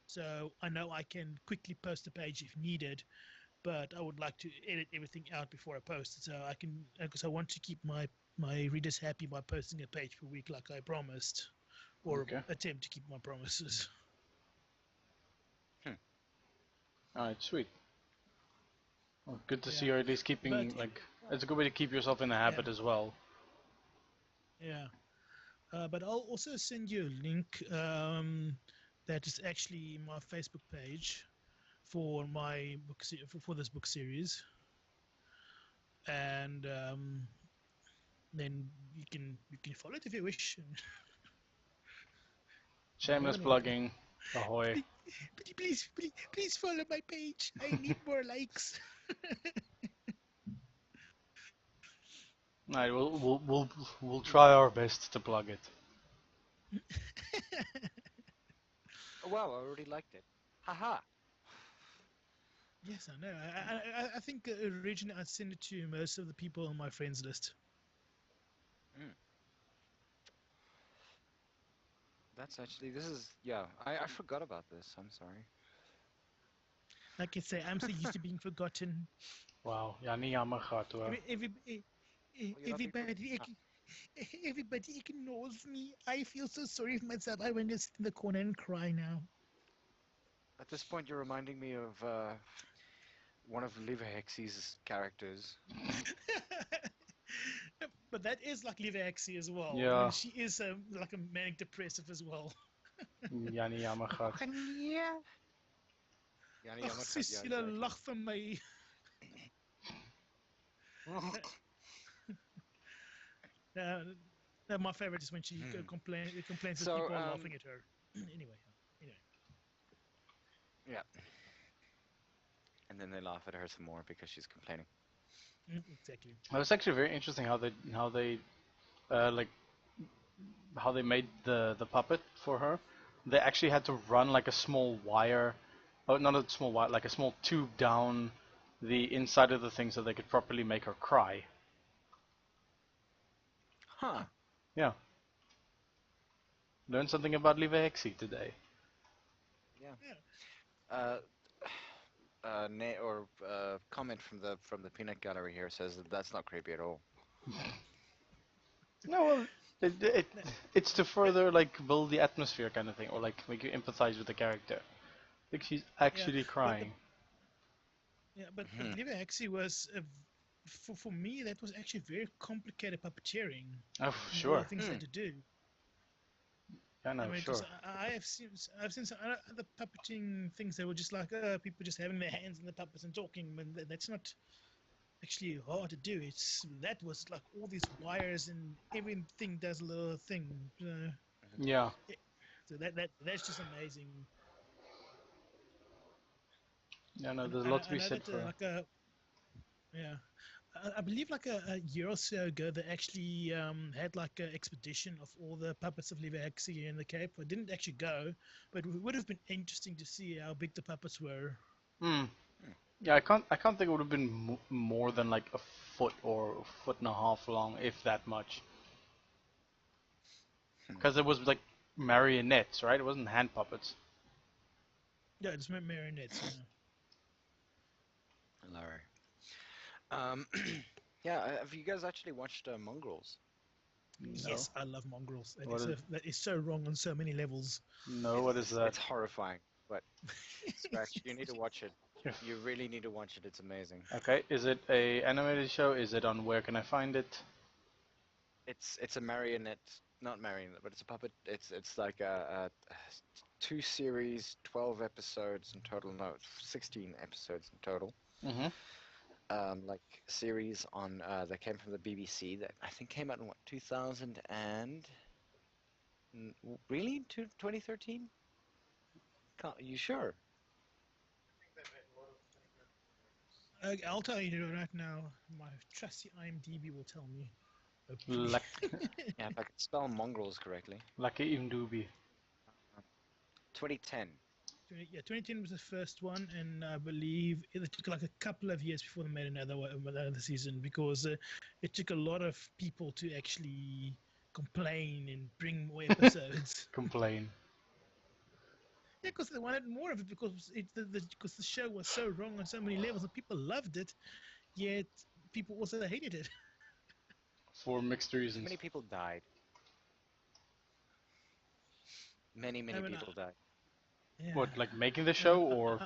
so I know I can quickly post a page if needed, but I would like to edit everything out before I post it, so I can, because I want to keep my readers happy by posting a page per week like I promised, or Okay. attempt to keep my promises. Hmm. All right, sweet. Well, good to see Yeah, you're at least keeping but like it's a good way to keep yourself in the yeah, habit as well. yeah. But I'll also send you a link that is actually my Facebook page for my for this book series, and then you can follow it if you wish. I'm more Shameless than welcome. plugging. Ahoy. Please, please follow my page. I need more likes. All right, we'll try our best to plug it. Oh, wow, I already liked it. Haha. Yes, I know. I think originally I sent it to most of the people on my friends list. Mm. That's actually, this is, yeah, I forgot about this. I'm sorry. Like I say, I'm so used to being forgotten. Wow, ja niet jammer gaat hoor. Well, you're not being Everybody, everybody ignores me. I feel so sorry for myself. I want to sit in the corner and cry now. At this point, you're reminding me of one of Liva Hexy's characters. But that is like Livaxi as well. I mean, Ja, she is like a manic depressive as well. ja niet jammer gaat. Ja. Yani Ach, Yamaka, sis, yeah, julle exactly. lag vir my. Uh, my favorite is when she complains that So, people are laughing at her. Anyway. yeah. And then they laugh at her some more because she's complaining. Exactly. It was actually very interesting like how they made the puppet for her. They actually had to run like a small wire, oh not a small wire, like a small tube down the inside of the thing so they could properly make her cry. Huh. Yeah, learned something about Lieve Hexie today. Yeah. Yeah. Uh, comment from the peanut gallery here says that that's not creepy at all. No, well, No, it's to but further like build the atmosphere kind of thing, or like make you empathize with the character. Like she's yeah, actually but the crying. yeah, but Hmm. Liva actually was for me that was actually very complicated puppeteering Oh, and all the sure. things they Hmm. had to do. Yeah, I no, mean, because sure. I've seen some other puppeting things that were just like people just having their hands in the puppets and talking, but that's not actually hard to do. That was like all these wires and everything does a little thing. Yeah. Yeah, so that's just amazing. Yeah, no, And there's a I, lot to I be know said that for. like a yeah. I believe like a year or so ago, they actually had like an expedition of all the puppets of Levaxi in the Cape. I didn't actually go, but it would have been interesting to see how big the puppets were. Hmm. Hmm. Yeah, I can't think it would have been more than like a foot or a foot and a half long, if that much. Hmm. Because it was like marionettes, right? It wasn't hand puppets. Yeah, it's marionettes. Yeah. Larry. Um, yeah. Have you guys actually watched Mongrels? No. Yes, I love mongrels. What is That is so wrong on so many levels. no? What is that? It's horrifying, but Scratch, you need to watch it. You really need to watch it. It's amazing. Okay, is it a animated show? Is it on Where Can I Find It? It's a marionette, not marionette, but it's a puppet. It's like a two series, 12 episodes in total. No, 16 episodes in total. Mm-hmm. Like series on that came from the BBC that I think came out in what 2000 and really 2013? You sure? I'll tell you right now. My trusty IMDb will tell me. Hopefully. Yeah, if I could spell mongrels correctly. Lucky Imdubi. 2010. Yeah, 2010 was the first one, and I believe it took like a couple of years before they made another season because it took a lot of people to actually complain and bring more episodes. Complain. Yeah, because they wanted more of it because because the show was so wrong on so many levels and people loved it, yet people also hated it. For mixed Too reasons. many people died. Many I mean, people died. Yeah. What, like making the show or?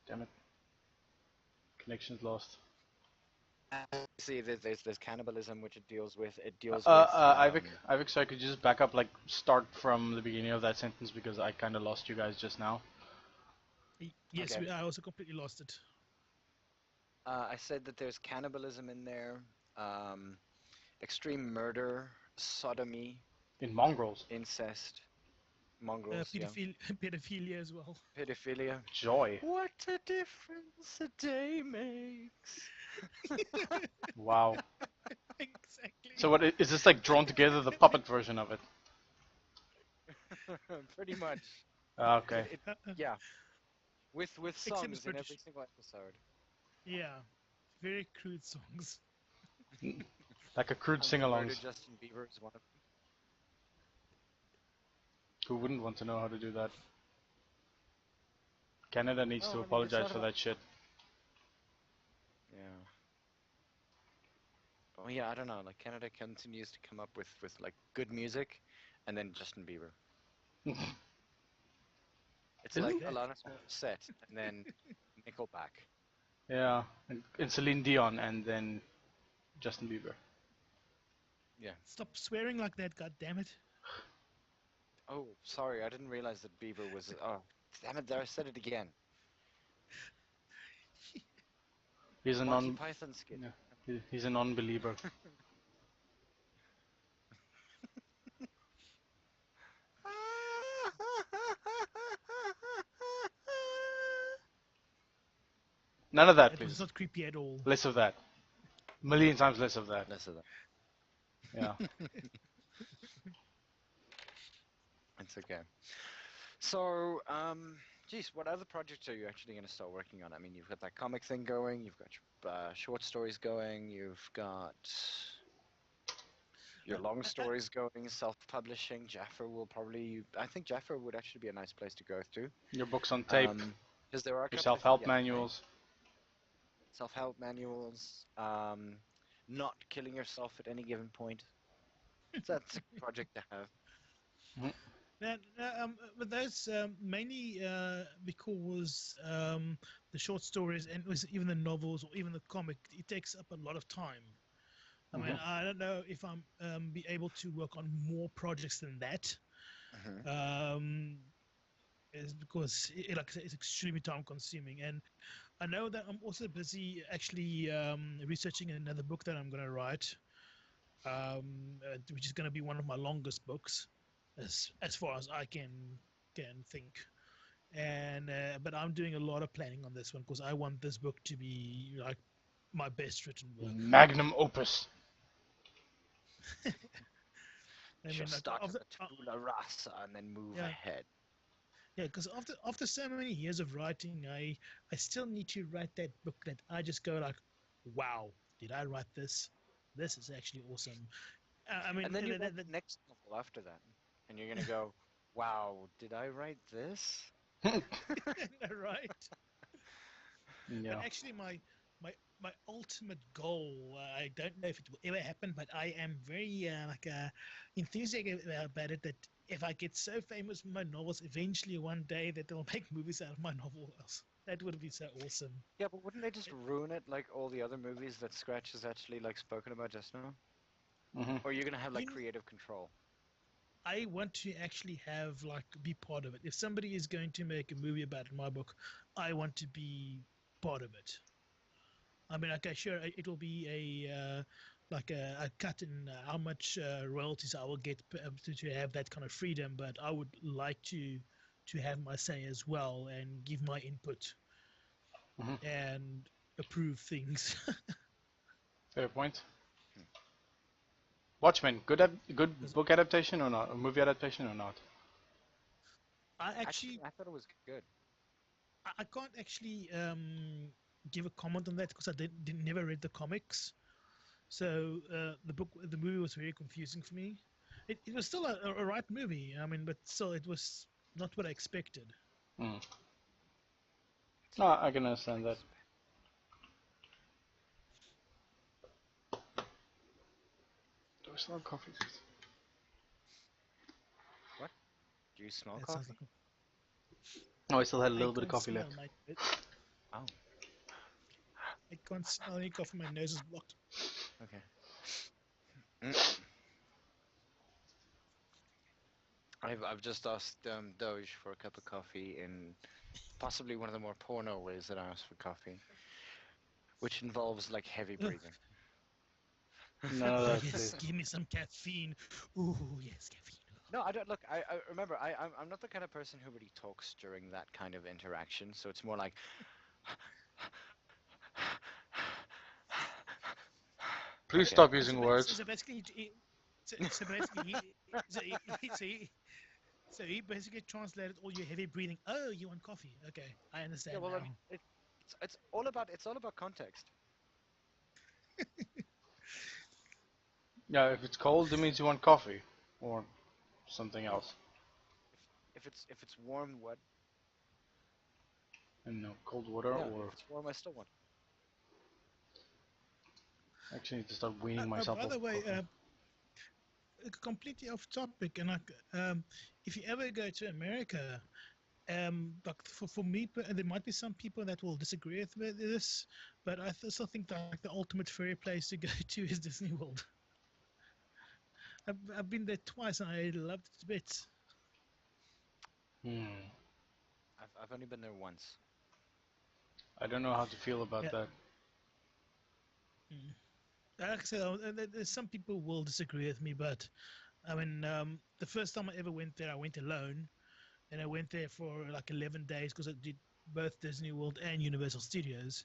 Damn it. Connection's lost. See, there's cannibalism, which it deals with. It deals with. Ivik, sorry, could you just back up, like, start from the beginning of that sentence because I kind of lost you guys just now. Yes, Okay. I also completely lost it. I said that there's cannibalism in there, extreme murder, sodomy, In mongrels. incest, mongrels, yeah, Pedophilia as well. pedophilia. Joy. What a difference a day makes. Wow. Exactly. So what is this, like, drawn together, the puppet version of it? Pretty much. Okay. Yeah, with Except songs it's in British. every single episode. Yeah, very crude songs. Like a crude I'm gonna sing-alongs. murder Justin Bieber is one of them. Who wouldn't want to know how to do that? Canada needs to Oh, I mean, it's apologize not for about. that shit. Yeah. Oh yeah, I don't know. Like Canada continues to come up with like good music, and then Justin Bieber. It's Isn't like that- Alanis Morissette, and then Nickelback. Yeah, and Celine Dion and then Justin Bieber. Yeah. Stop swearing like that, god damn it. Oh, sorry, I didn't realize that Bieber was. Oh, damn it! There, I said it again. He's a Monty non. Python skit. Yeah, he's a non-believer. None of that, It was please. not creepy at all. Less of that. Million times less of that. Less of that. Yeah. It's okay. So, geez, what other projects are you actually going to start working on? I mean, you've got that comic thing going, you've got your short stories going, you've got your long stories going, self-publishing. Jaffa will probably, I think Jaffa would actually be a nice place to go to. Your books on tape. Because there are a Your couple self-help yeah, manuals. self-help manuals, not killing yourself at any given point. So that's a project to have. But those mainly because the short stories and even the novels or even the comic, it takes up a lot of time. I mean, I don't know if I'm be able to work on more projects than that. Is because like I said, it's extremely time consuming, and I know that I'm also busy actually researching another book that I'm going to write, which is going to be one of my longest books, as far as I can think. And but I'm doing a lot of planning on this one because I want this book to be like my best written work. Magnum opus. You should start at the tabula rasa and then move ahead. Yeah, because after so many years of writing, I still need to write that book that I just go like, wow, did I write this? This is actually awesome. I mean, and then you write the next novel after that, and you're gonna go, wow, did I write this? right. Yeah. But actually, my my ultimate goal. I don't know if it will ever happen, but I am very enthusiastic about it. That if I get so famous with my novels, eventually one day that they'll make movies out of my novels. That would be so awesome. Yeah, but wouldn't they just ruin it like all the other movies that Scratch has actually like spoken about just now? Hmm. Or you're gonna have like You know, creative control? I want to actually have like be part of it. If somebody is going to make a movie about my book, I want to be part of it. I mean, okay, sure, it will be a cut in how much royalties I will get to have that kind of freedom, but I would like to have my say as well and give my input Hmm. and approve things. Fair point. Hmm. Watchmen, good 'Cause book adaptation or not? A movie adaptation or not? I Actually, actually I thought it was good. I can't actually give a comment on that because I never read the comics. So the movie was very confusing for me. It was still a right movie. I mean, but still, it was not what I expected. Mm. No, I can understand that. Do I still have coffee? What? Do you smell That sounds coffee? like Oh, I still had a I little bit of can't coffee smell left. my Oh, I can't smell any coffee. My nose is blocked. okay. Mm. I've just asked Doge for a cup of coffee in possibly one of the more porno ways that I ask for coffee, which involves like heavy Ugh. breathing. None of Oh that, yes, please. give me some caffeine. Ooh yes, caffeine. No, I don't look. I remember. I'm not the kind of person who really talks during that kind of interaction. So it's more like, Please okay. stop using words. So basically, so basically, so he basically translated all your heavy breathing. Oh, you want coffee? Okay, I Yeah, understand well, now. it's all about context. Yeah, if it's cold, it means you want coffee or something Well, else. if it's warm, what? And no, cold water Yeah, if or it's warm, I still want. actually need to start weaning myself By off the way, coffee. completely off topic, and if you ever go to America, like for me, there might be some people that will disagree with this, but I still think that like the ultimate furry place to go to is Disney World. I've been there twice and I loved it to bits. Hmm. I've only been there once. I don't know how to feel about Yeah. that. Mm. Like I said, there's some people will disagree with me, but I mean, the first time I ever went there, I went alone, and I went there for like 11 days because I did both Disney World and Universal Studios.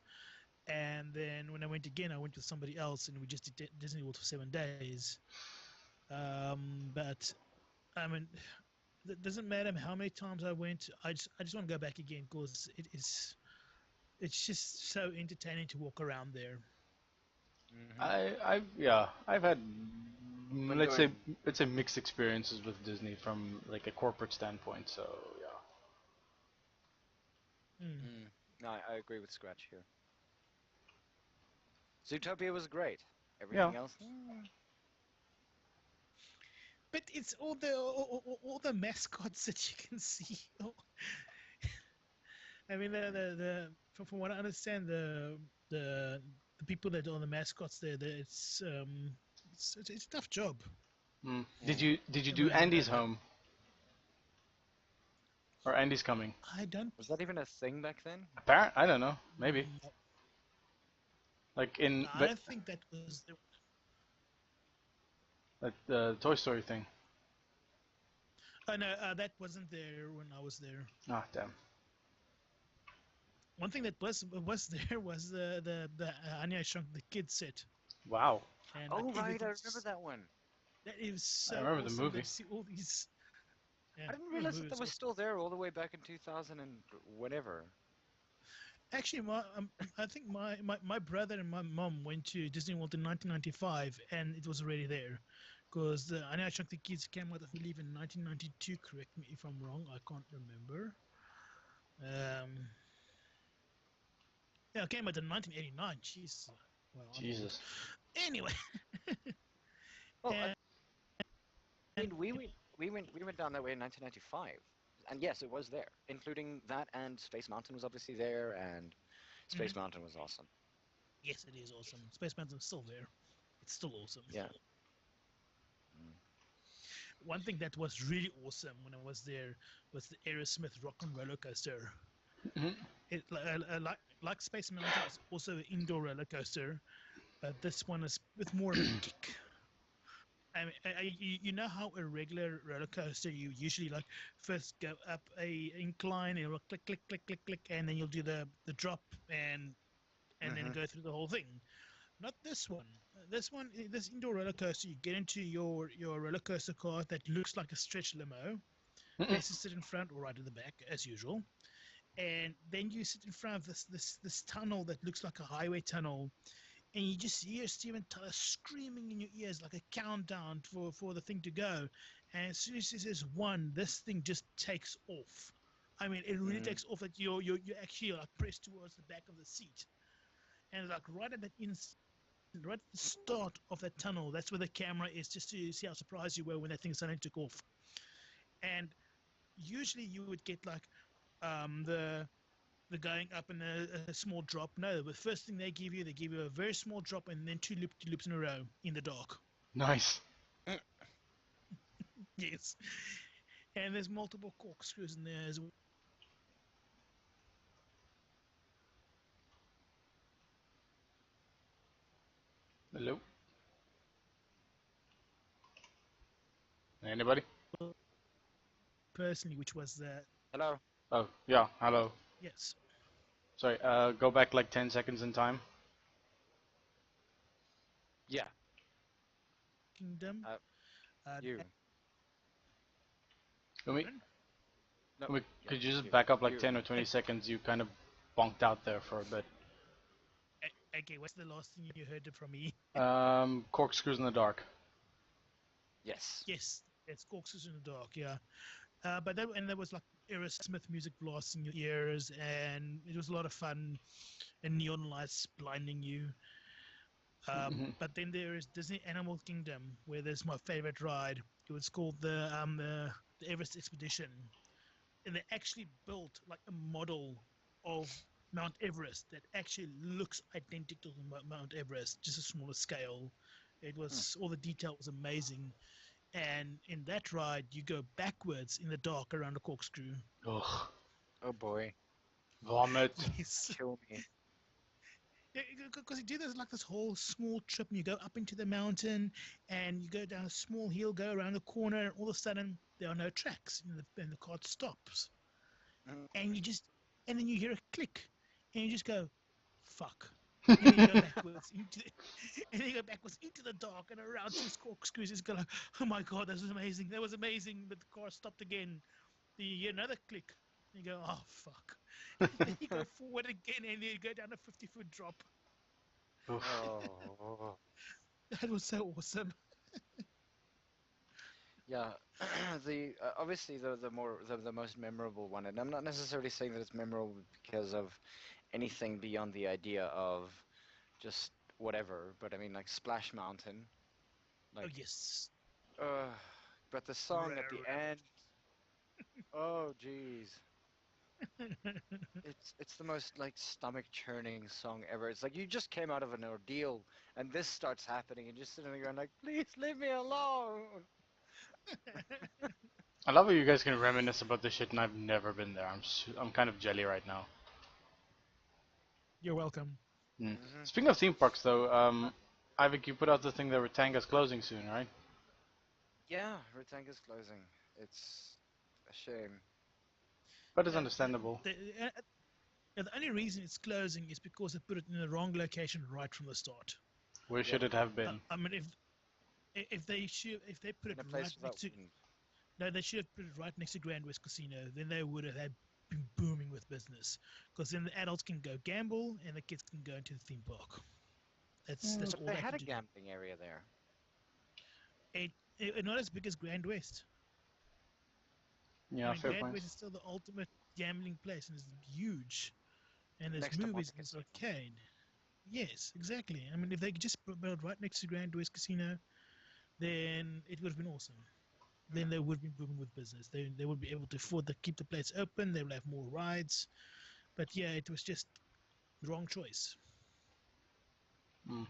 And then when I went again, I went with somebody else, and we just did Disney World for 7 days. But I mean, it doesn't matter how many times I went. I just want to go back again because it's just so entertaining to walk around there. Hmm. I've had When let's say going, mixed experiences with Disney from like a corporate standpoint. So yeah. Mm. no, I agree with Scratch here. Zootopia was great. Yeah. Everything else, But it's all the mascots that you can see. I mean, from what I understand, the the people that are the mascots there, it's a tough job. Mm. Did mm. you I do mean, Andy's home or Andy's coming? I don't. Was that even a thing back then? Apparent, I don't know. Maybe mm, like in I but don't think that was. the Toy Story thing. Oh no, that wasn't there when I was there. Ah, damn. One thing that was there was the Anya Shrunk the Kid set, Wow. and like Oh right, I remember everything's that one. that is I so remember the awesome. movie. That see all these. Yeah, I didn't the realize movie that that was was awesome. still there all the way back in 2000 and whatever. Actually, I think my brother and my mom went to Disney World in 1995, and it was already there. Because the Anya Shrunk the Kids came out, I believe, in 1992. Correct me if I'm wrong. I can't remember. Um, Yeah, it came out in 1989. Jeez. Well, I'm old. Jesus. Anyway, Well, and, I mean, we went down that way in 1995, and yes, it was there, including that, and Space Mountain was obviously there, and Space mhm, Mountain was awesome. yes, it is awesome. Space Mountain's still there. It's still awesome. Yeah. Mm. One thing that was really awesome when I was there was the Aerosmith Rock and Roller Coaster. Mhm. Like Space Mountain, it's also an indoor roller coaster, but this one is with more of a kick. I mean, you know how a regular roller coaster you usually like first go up a incline and it'll click click click click click and then you'll do the drop and then Mhm. go through the whole thing. Not this one. This indoor roller coaster, you get into your roller coaster cart that looks like a stretch limo. Mhm. Places sit in front or right in the back as usual, and then you sit in front of this tunnel that looks like a highway tunnel, and you just hear Steven Tyler screaming in your ears like a countdown for the thing to go. And as soon as he says one, this thing just takes off. I mean, it really Mm. takes off that you're actually like pressed towards the back of the seat, and like right at that right at the start of that tunnel, that's where the camera is, just to see how surprised you were when that thing suddenly took off. And usually you would get like the going up and a small drop. No, the first thing they give you a very small drop and then two loops in a row in the dark. Nice. Mm. Yes, and there's multiple corkscrews in there as well. Hello. Anybody? Personally, which was the Hello. Oh, yeah. Hello. yes, Sorry. Go back like 10 seconds in time. Yeah. Kingdom. Uh, Uh, you. Let me, Aaron? No. Yeah. could you just You. back up like You. 10 or 20 seconds? You kind of bonked out there for a bit. Okay, what's the last thing you heard from me? Corkscrews in the dark. Yes. Yes, it's corkscrews in the dark. Yeah. But there was like Aerosmith music blasting your ears, and it was a lot of fun, and neon lights blinding you. Mhm. But then there is Disney Animal Kingdom, where there's my favorite ride. It was called the Everest Expedition, and they actually built like a model of Mount Everest that actually looks identical to Mount Everest, just a smaller scale. It Mm. was all the detail was amazing, and in that ride you go backwards in the dark around a corkscrew. Ugh. Oh boy. Vomit. Yes, Kill me. because you do this like this whole small trip, and you go up into the mountain, and you go down a small hill, go around the corner, and all of a sudden there are no tracks, and the cart stops, Mm. and and then you hear a click, and you just go, "Fuck." And then you go backwards and then you go backwards into the dark and around two corkscrews. It's go like, oh my god, that was amazing. That was amazing. But the car stopped again. Then you hear another click. And you go, oh fuck. And then you go forward again and then you go down a 50-foot drop. Oof. Oh. That was so awesome. Yeah. The obviously the most memorable one, and I'm not necessarily saying that it's memorable because of anything beyond the idea of just whatever, but I mean like Splash Mountain, Oh like yes. uh but the song at the end, oh jeez. It's the most like stomach churning song ever. It's like you just came out of an ordeal and this starts happening and you're sitting there going like, please leave me alone. I love how you guys can reminisce about this shit and I've never been there. I'm kind of jelly right now. You're welcome. Mm. Hmm. Speaking of theme parks though, Ivik, you put out the thing that Ratanga's closing soon, right? Yeah, Rotanga's closing. It's a shame. But it's Uh, the, understandable. the, uh, the only reason it's closing is because they put it in the wrong location right from the start. Where Yep. should it have been? I mean, if they put In it a right place without next to wind. no, they should have put it right next to Grand West Casino. Then they would have had been booming with business. Because then the adults can go gamble and the kids can go into the theme park. That's But all they they had can a do. gambling area there. Not as big as Grand West. I Yeah, mean, fair Grand point. West is still the ultimate gambling place and it's huge. and there's Next to movies in Pawdcast. this arcade. Yes, exactly. I mean, if they could just build right next to Grand West Casino, then it would have been awesome. Then they would be booming with business. They would be able to afford to keep the place open. They would have more rides. But yeah, it was just the wrong choice. Mm.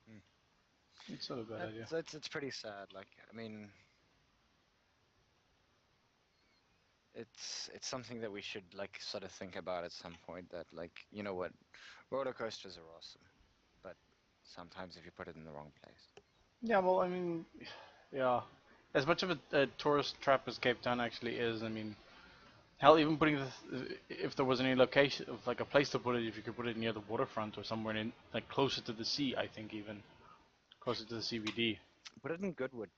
Hmm. It's not a bad idea. It's pretty sad. Like, I mean, it's something that we should like sort of think about at some point. That like, you know what, roller coasters are awesome, but sometimes if you put it in the wrong place. Yeah, well, I mean, yeah. As much of a tourist trap as Cape Town actually is, I mean, hell, even putting if there was any location, of like a place to put it, if you could put it near the waterfront or somewhere in, like closer to the sea, I think even closer to the CBD. Put it in Goodwood.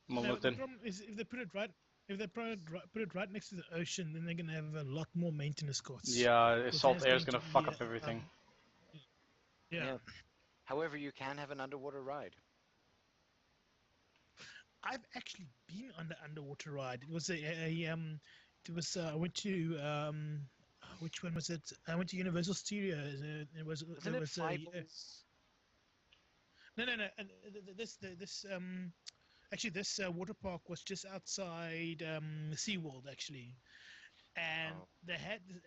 Well, No, not the then. problem is if they put it right next to the ocean, then they're gonna have a lot more maintenance costs. Yeah, Because then salt it's air is going to gonna be fuck up everything. yeah. Yeah. However, you can have an underwater ride. I've actually been on the underwater ride. It was it was I went to which one was it? I went to Universal Studios. It was Isn't there it was a Fiebles? no. This actually this water park was just outside SeaWorld actually, and Oh, they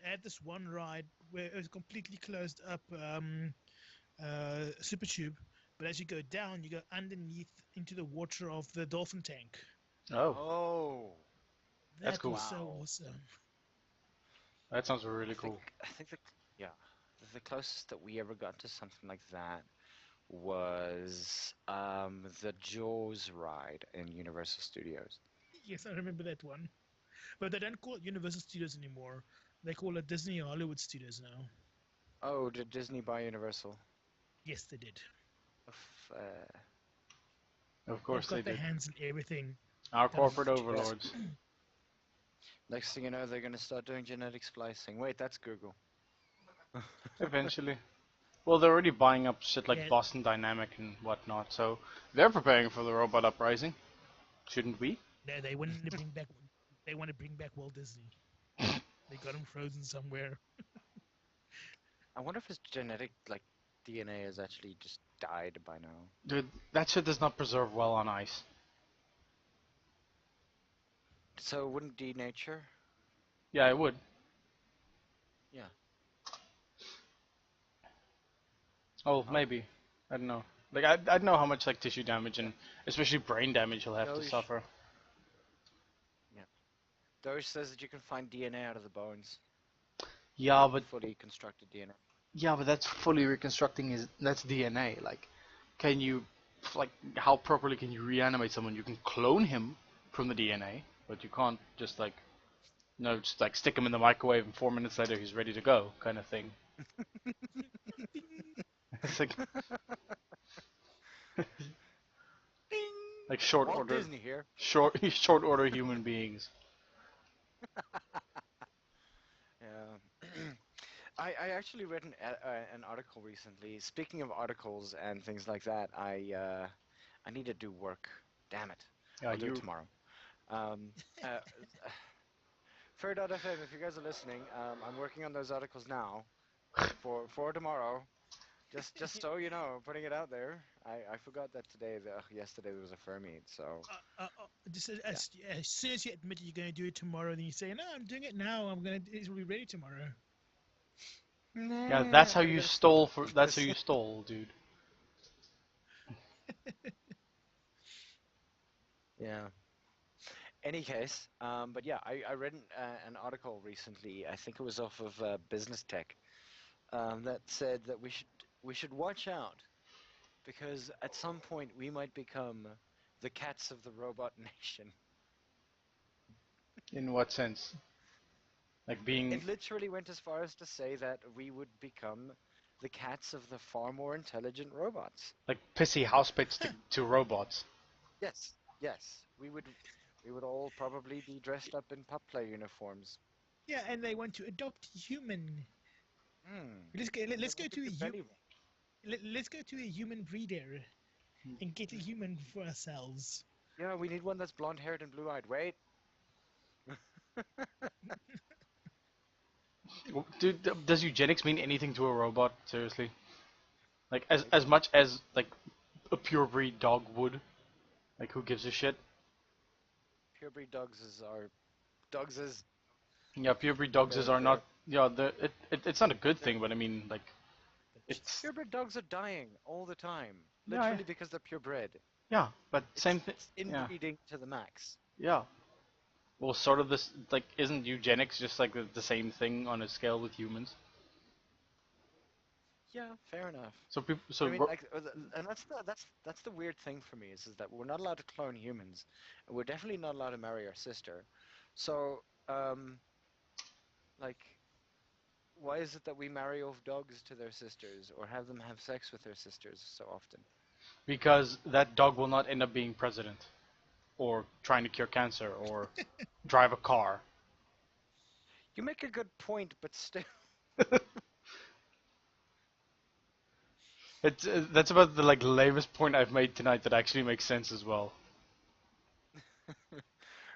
had this one ride where it was completely closed up super tube, but as you go down, you go underneath into the water of the dolphin tank. Oh, oh, that's That cool. was so wow. awesome. That sounds I really think cool. I think the yeah, the closest that we ever got to something like that was the Jaws ride in Universal Studios. Yes, I remember that one. But they don't call it Universal Studios anymore. They call it Disney Hollywood Studios now. Oh, did Disney buy Universal? Yes, they did. Of, Of They've course they got their did. hands in everything Our coming corporate to well, us. overlords. next thing you know, they're gonna start doing genetic splicing. Wait, that's Google. Eventually. Well, they're already buying up shit like Yeah, Boston Dynamic and whatnot, so they're preparing for the robot uprising. Shouldn't we? they want to bring back. They want to bring back Walt Disney. They got him frozen somewhere. I wonder if his genetic like DNA has actually just died by now. Dude, that shit does not preserve well on ice. So it wouldn't denature? Yeah, it would. Yeah. Oh, Oh, maybe. I don't know. Like, I'd know how much like tissue damage yeah. and especially brain damage he'll have to Doge. suffer. Yeah. Doge says that you can find DNA out of the bones, Yeah, like but fully constructed DNA. that's fully reconstructing his. That's DNA. Like, can you, like, how properly can you reanimate someone? You can clone him from the DNA, but you can't just like, no, just like stick him in the microwave and 4 minutes later he's ready to go, kind of thing. Ding. It's like Ding! like short Walt order, Disney here. short order human beings. Yeah. I actually read an article recently. Speaking of articles and things like that, I need to do work. Damn it. Yeah, I'll do it you. tomorrow. Um, uh, Fair.fm, if you guys are listening, I'm working on those articles now for tomorrow. Just so you know, putting it out there. I forgot that yesterday there was a fur meet, so Just yeah. as soon as you admit you're going to do it tomorrow, then you say, "No, I'm doing it now. It will be ready tomorrow." Yeah, Nah, I gotta sleep. I gotta That's how you sleep. stole, dude. Yeah. Any case, but yeah, I read an article recently. I think it was off of Business Tech that said that we should watch out because at some point we might become the cats of the robot nation. In what sense? Like being It literally went as far as to say that we would become the cats of the far more intelligent robots. like pissy house pets to robots. Yes, yes, we would all probably be dressed up in pup play uniforms. Yeah, and they want to adopt human. Hmm. Let's That go might be to good belly rub. let's go to a human breeder and get a human for ourselves. Yeah, we need one that's blonde haired and blue eyed. Wait. Does eugenics mean anything to a robot? Seriously, like as much as like a pure breed dog would. Like who gives a shit? Purebred dogs is our dogs is Yeah, pure breed dogs they're are they're not. Yeah, it's not a good thing, but I mean like it's purebred dogs are dying all the time, yeah literally because they're purebred. yeah, but It's same thing. it's Yeah, inbreeding to the max. yeah. Well, sort of this like isn't eugenics just like the same thing on a scale with humans? Yeah, fair enough. So people, But I mean, like, and that's the weird thing for me is that we're not allowed to clone humans, and we're definitely not allowed to marry our sister. So, like, why is it that we marry off dogs to their sisters or have them have sex with their sisters so often? because that dog will not end up being president or trying to cure cancer or drive a car. You make a good point, but still. It's that's about the like lamest point I've made tonight that actually makes sense as well.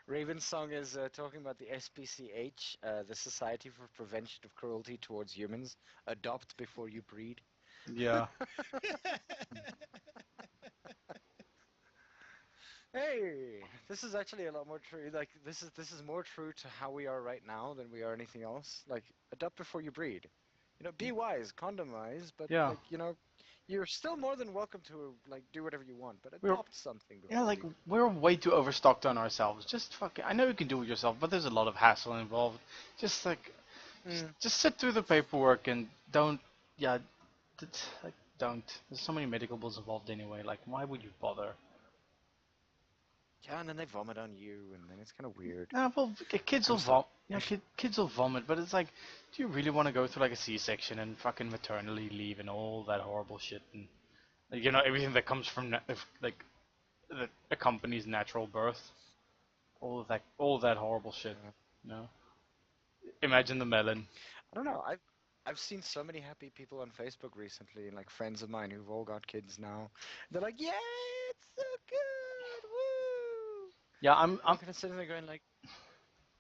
Raven's song is talking about the SPCH, the Society for Prevention of Cruelty Towards Humans. Adopt before you breed. Yeah. Hey, this is actually a lot more true. Like this is more true to how we are right now than we are anything else. Like adopt before you breed. You know, be wise, condomize, but Yeah. like you're still more than welcome to like do whatever you want, but We're adopt something yeah, before like you. we're way too overstocked on ourselves. Just fucking I know you can do it yourself, but there's a lot of hassle involved. Just like Mm. just sit through the paperwork and don't yeah, like don't. There's so many medical bills involved anyway. Like why would you bother? Yeah, and then they vomit on you, and then it's kind of weird. Nah, well, kids will I'm sorry. vomit. Yeah, kids will vomit, but it's like, do you really want to go through like a C-section and fucking maternity leave and all that horrible shit and like, everything that comes from like that accompanies natural birth, all of that horrible shit. Yeah. You know, imagine the melon. I don't know. I've seen so many happy people on Facebook recently, and like friends of mine who've all got kids now. They're like, "Yeah, it's so good, woo!" Yeah, I'm kind of sitting there going like,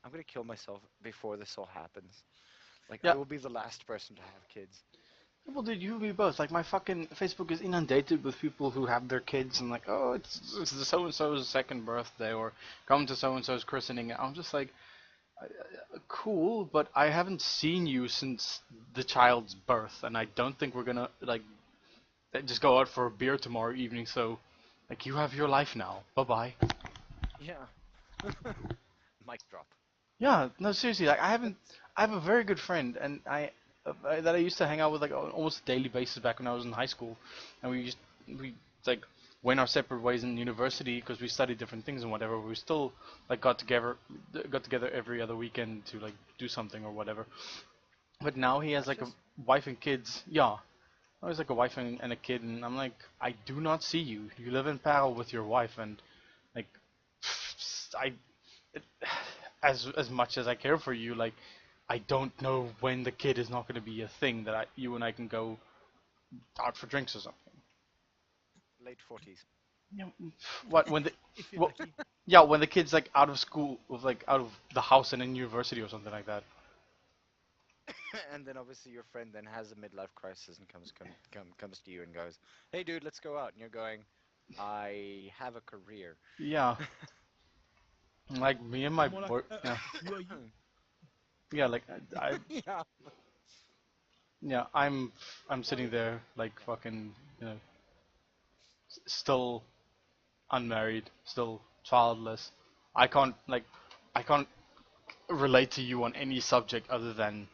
"I'm gonna kill myself before this all happens. Like, I yeah. will be the last person to have kids." Well, dude, you be both. Like my fucking Facebook is inundated with people who have their kids and like, oh, it's the so and so's second birthday or come to so and so's christening. I'm just like, cool, but I haven't seen you since the child's birth, and I don't think we're gonna like just go out for a beer tomorrow evening. So, like, you have your life now. Bye bye. Yeah. Mic drop. Yeah, no, seriously. Like, I But haven't. I have a very good friend, and that I used to hang out with like on almost a daily basis back when I was in high school, and we like went our separate ways in university because we studied different things and whatever. We still like got together every other weekend to like do something or whatever. But now he has that's like a just wife and kids. Yeah, now he's like a wife and a kid, and I'm like, I do not see you. You live in Paris with your wife, and like, I, it, as much as I care for you, like, I don't know when the kid is not going to be a thing that you and I can go out for drinks or something. late 40s. Yeah, what when the If you're what? lucky. Yeah, when the kid's like out of school, with like out of the house and in university or something like that. And then obviously your friend then has a midlife crisis and comes to you and goes, "Hey, dude, let's go out." And you're going, "I have a career." Yeah, like me and my More like, boy. Yeah, you. yeah, like Yeah. yeah, I'm sitting there like fucking, still unmarried, still childless. I can't like, I can't relate to you on any subject other than,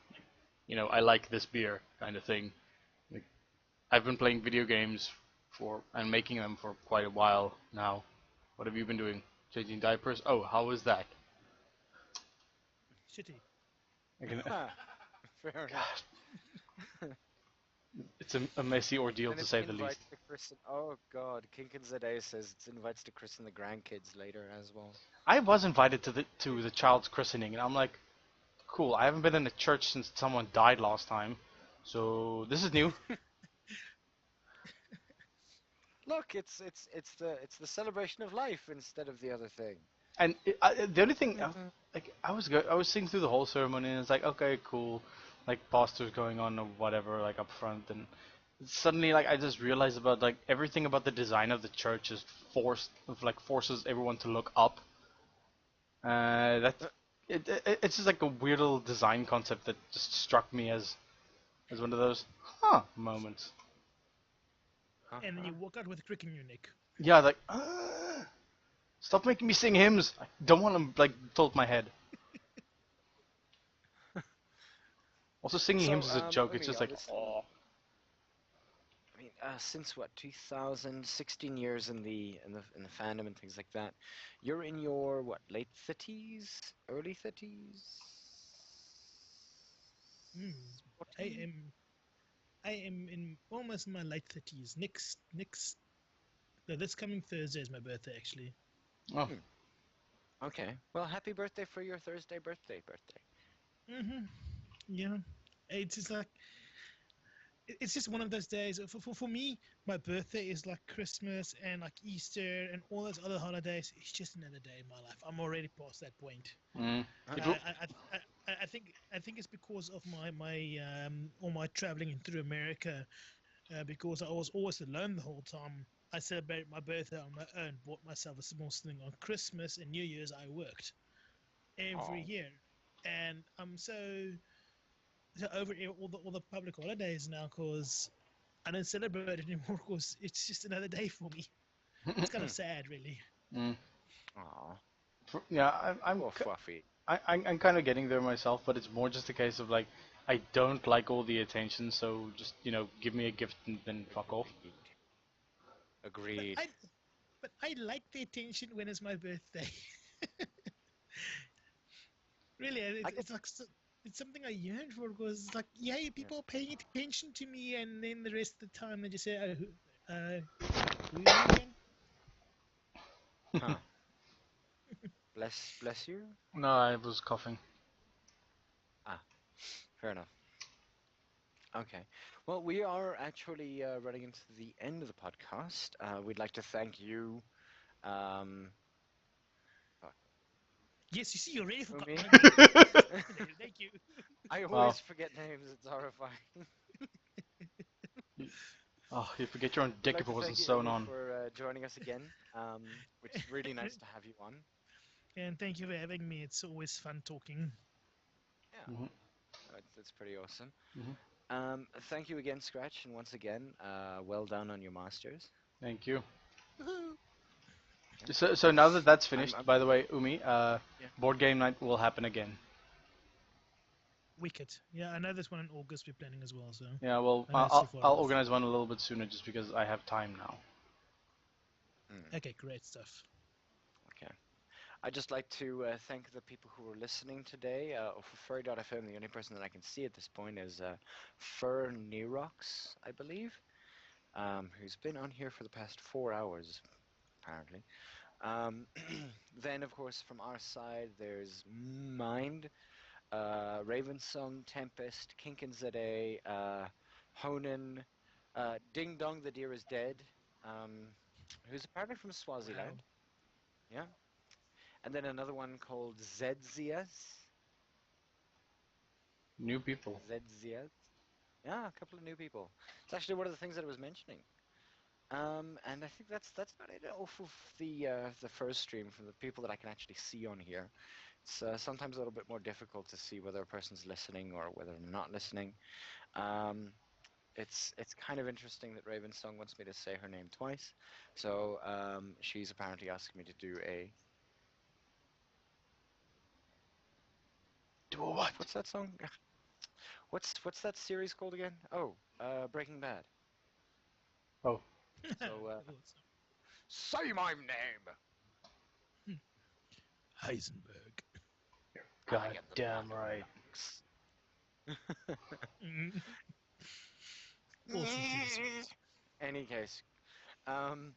I like this beer kind of thing. Like, I've been playing video games for and making them for quite a while now. What have you been doing? Changing diapers? Oh, how was that? Shitty. I can, Fair enough. God, it's a messy ordeal And to it's say the least. invites to christen. Oh God, Kinkin Zade says it's invites to christen the grandkids later as well. I was invited to the child's christening, and I'm like, cool. I haven't been in a church since someone died last time, so this is new. Look, it's the celebration of life instead of the other thing. And the only thing, Mhm. like, I was sitting through the whole ceremony, and it's like, okay, cool. like posters going on or whatever, like up front, and suddenly like I just realized about like everything about the design of the church is forces everyone to look up. That's Uh, it's just like a weird little design concept that just struck me as one of those huh moments. And then uh-huh. you walk out with a crick in your neck. Yeah, like stop making me sing hymns. I don't want to like tilt my head. Also, singing So, hymns is a joke. It's Umi, just like obviously, oh. I mean, since what, 2000, 16 years in the fandom and things like that, you're in your what, late 30s, early 30s, Hmm. I 40? am I am in almost my late 30s. Next no, this coming Thursday is my birthday actually. Oh. Hmm. Okay. Well, happy birthday for your Thursday birthday. Mhm. Yeah. It's just like it's just one of those days. For me, my birthday is like Christmas and like Easter and all those other holidays. It's just another day in my life. I'm already past that point. Mm. It I will, I, I think it's because of my all my traveling through America. Because I was always alone the whole time. I celebrated my birthday on my own. Bought myself a small thing on Christmas and New Year's. I worked every Oh. year, and I'm so over all the public holidays now because I don't celebrate it anymore because it's just another day for me. It's kind of sad, really. mm. Aw. Yeah, Poor Fluffy. I'm kind of getting there myself, but it's more just a case of like I don't like all the attention, so just give me a gift and then fuck off. Agreed. But Agreed. I like the attention when it's my birthday. Really, I it's, get, it's like it's something I yearn for because it's like, yay, yeah. people are paying attention to me, and then the rest of the time they just say, oh, who are you again? Huh. Bless you. No, I was coughing. Ah, fair enough. Okay. Well, we are actually running into the end of the podcast. We'd like to thank you, um, fuck, Yes, you see, you already forgot Umi. my name. Thank you. I Wow. always forget names. It's horrifying. You, oh, you forget your own We'd dick like if it to wasn't thank you, sewn Umi, on. for joining us again. Which is really nice to have you on. And thank you for having me. It's always fun talking. Yeah, Hmm. it's pretty awesome. Hmm. Thank you again, Scratch, and once again, well done on your masters. Thank you. Woohoo! Okay. So now that that's I'm finished, by the way, Umi, Yeah. board game night will happen again. Wicked. Yeah, I know there's one in August we're planning as well, so Yeah, well, I know it's too far I'll off. organize one a little bit sooner just because I have time now. Okay, great stuff. Okay. I'd just like to thank the people who were listening today. For Furry.fm, the only person that I can see at this point is Fur Nerox, I believe, who's been on here for the past 4 hours, apparently. Then, of course, from our side, there's Mind, Ravensong, Tempest, Kinkinzade, Honan, Ding Dong the Deer is Dead, um, who's apparently from Wow. Swaziland. Yeah. And then another one called ZZS. New people. ZZS. Yeah, a couple of new people. It's actually one of the things that I was mentioning. And I think that's about it off of the first stream from the people that I can actually see on here. It's sometimes a little bit more difficult to see whether a person's listening or whether they're not listening. Um, it's kind of interesting that Ravensong wants me to say her name twice, so she's apparently asking me to do a Do a what? what's that song? What's that series called again? Oh, Breaking Bad. Oh. So Awesome. say my name. Heisenberg. I God am the damn right. Max. Mm. Awesome series. Any case, um,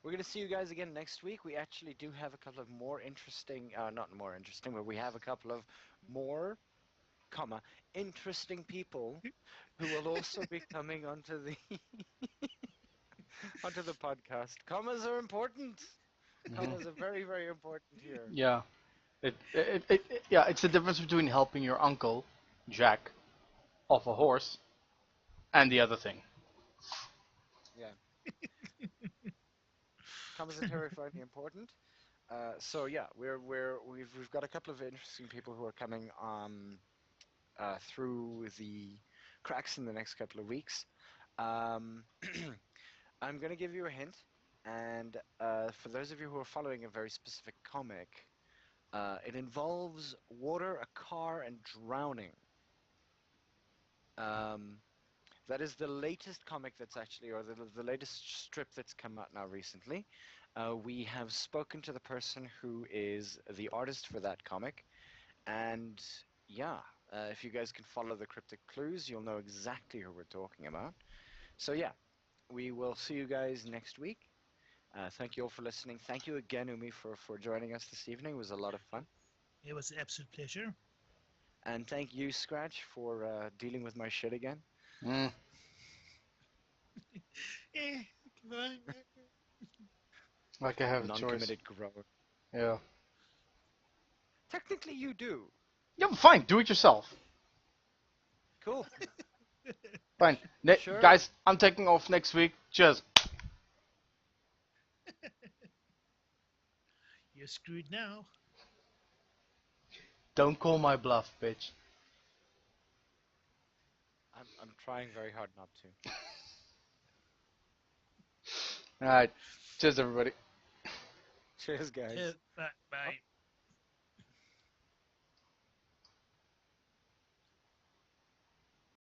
we're gonna see you guys again next week. We actually do have a couple of more interesting, not more interesting, but we have a couple of more, interesting people who will also be coming onto the onto the podcast. Commas are important. Mhm. Commas are very, very important here. Yeah. Yeah, it's the difference between helping your uncle, Jack, of a horse, and the other thing. Yeah. Comments are terrifyingly important. So yeah, we've got a couple of interesting people who are coming through the cracks in the next couple of weeks. Um, I'm going to give you a hint, and for those of you who are following a very specific comic, it involves water, a car, and drowning. Um, that is the latest comic that's actually, or the latest strip that's come out now recently. We have spoken to the person who is the artist for that comic, and yeah, if you guys can follow the cryptic clues, you'll know exactly who we're talking about. So yeah, we will see you guys next week. Thank you all for listening. Thank you again, Umi, for joining us this evening. It was a lot of fun. It was an absolute pleasure. And thank you, Scratch, for dealing with my shit again. Mm. Eh, well, Like I have a choice. Non-committed grower. Yeah. Technically, you do. Yeah, fine. Do it yourself. Cool. Fine. Sure. Guys, I'm taking off next week. Cheers. you're screwed now. Don't call my bluff, bitch. I'm trying very hard not to. Alright. Cheers, everybody. Cheers, guys. Bye.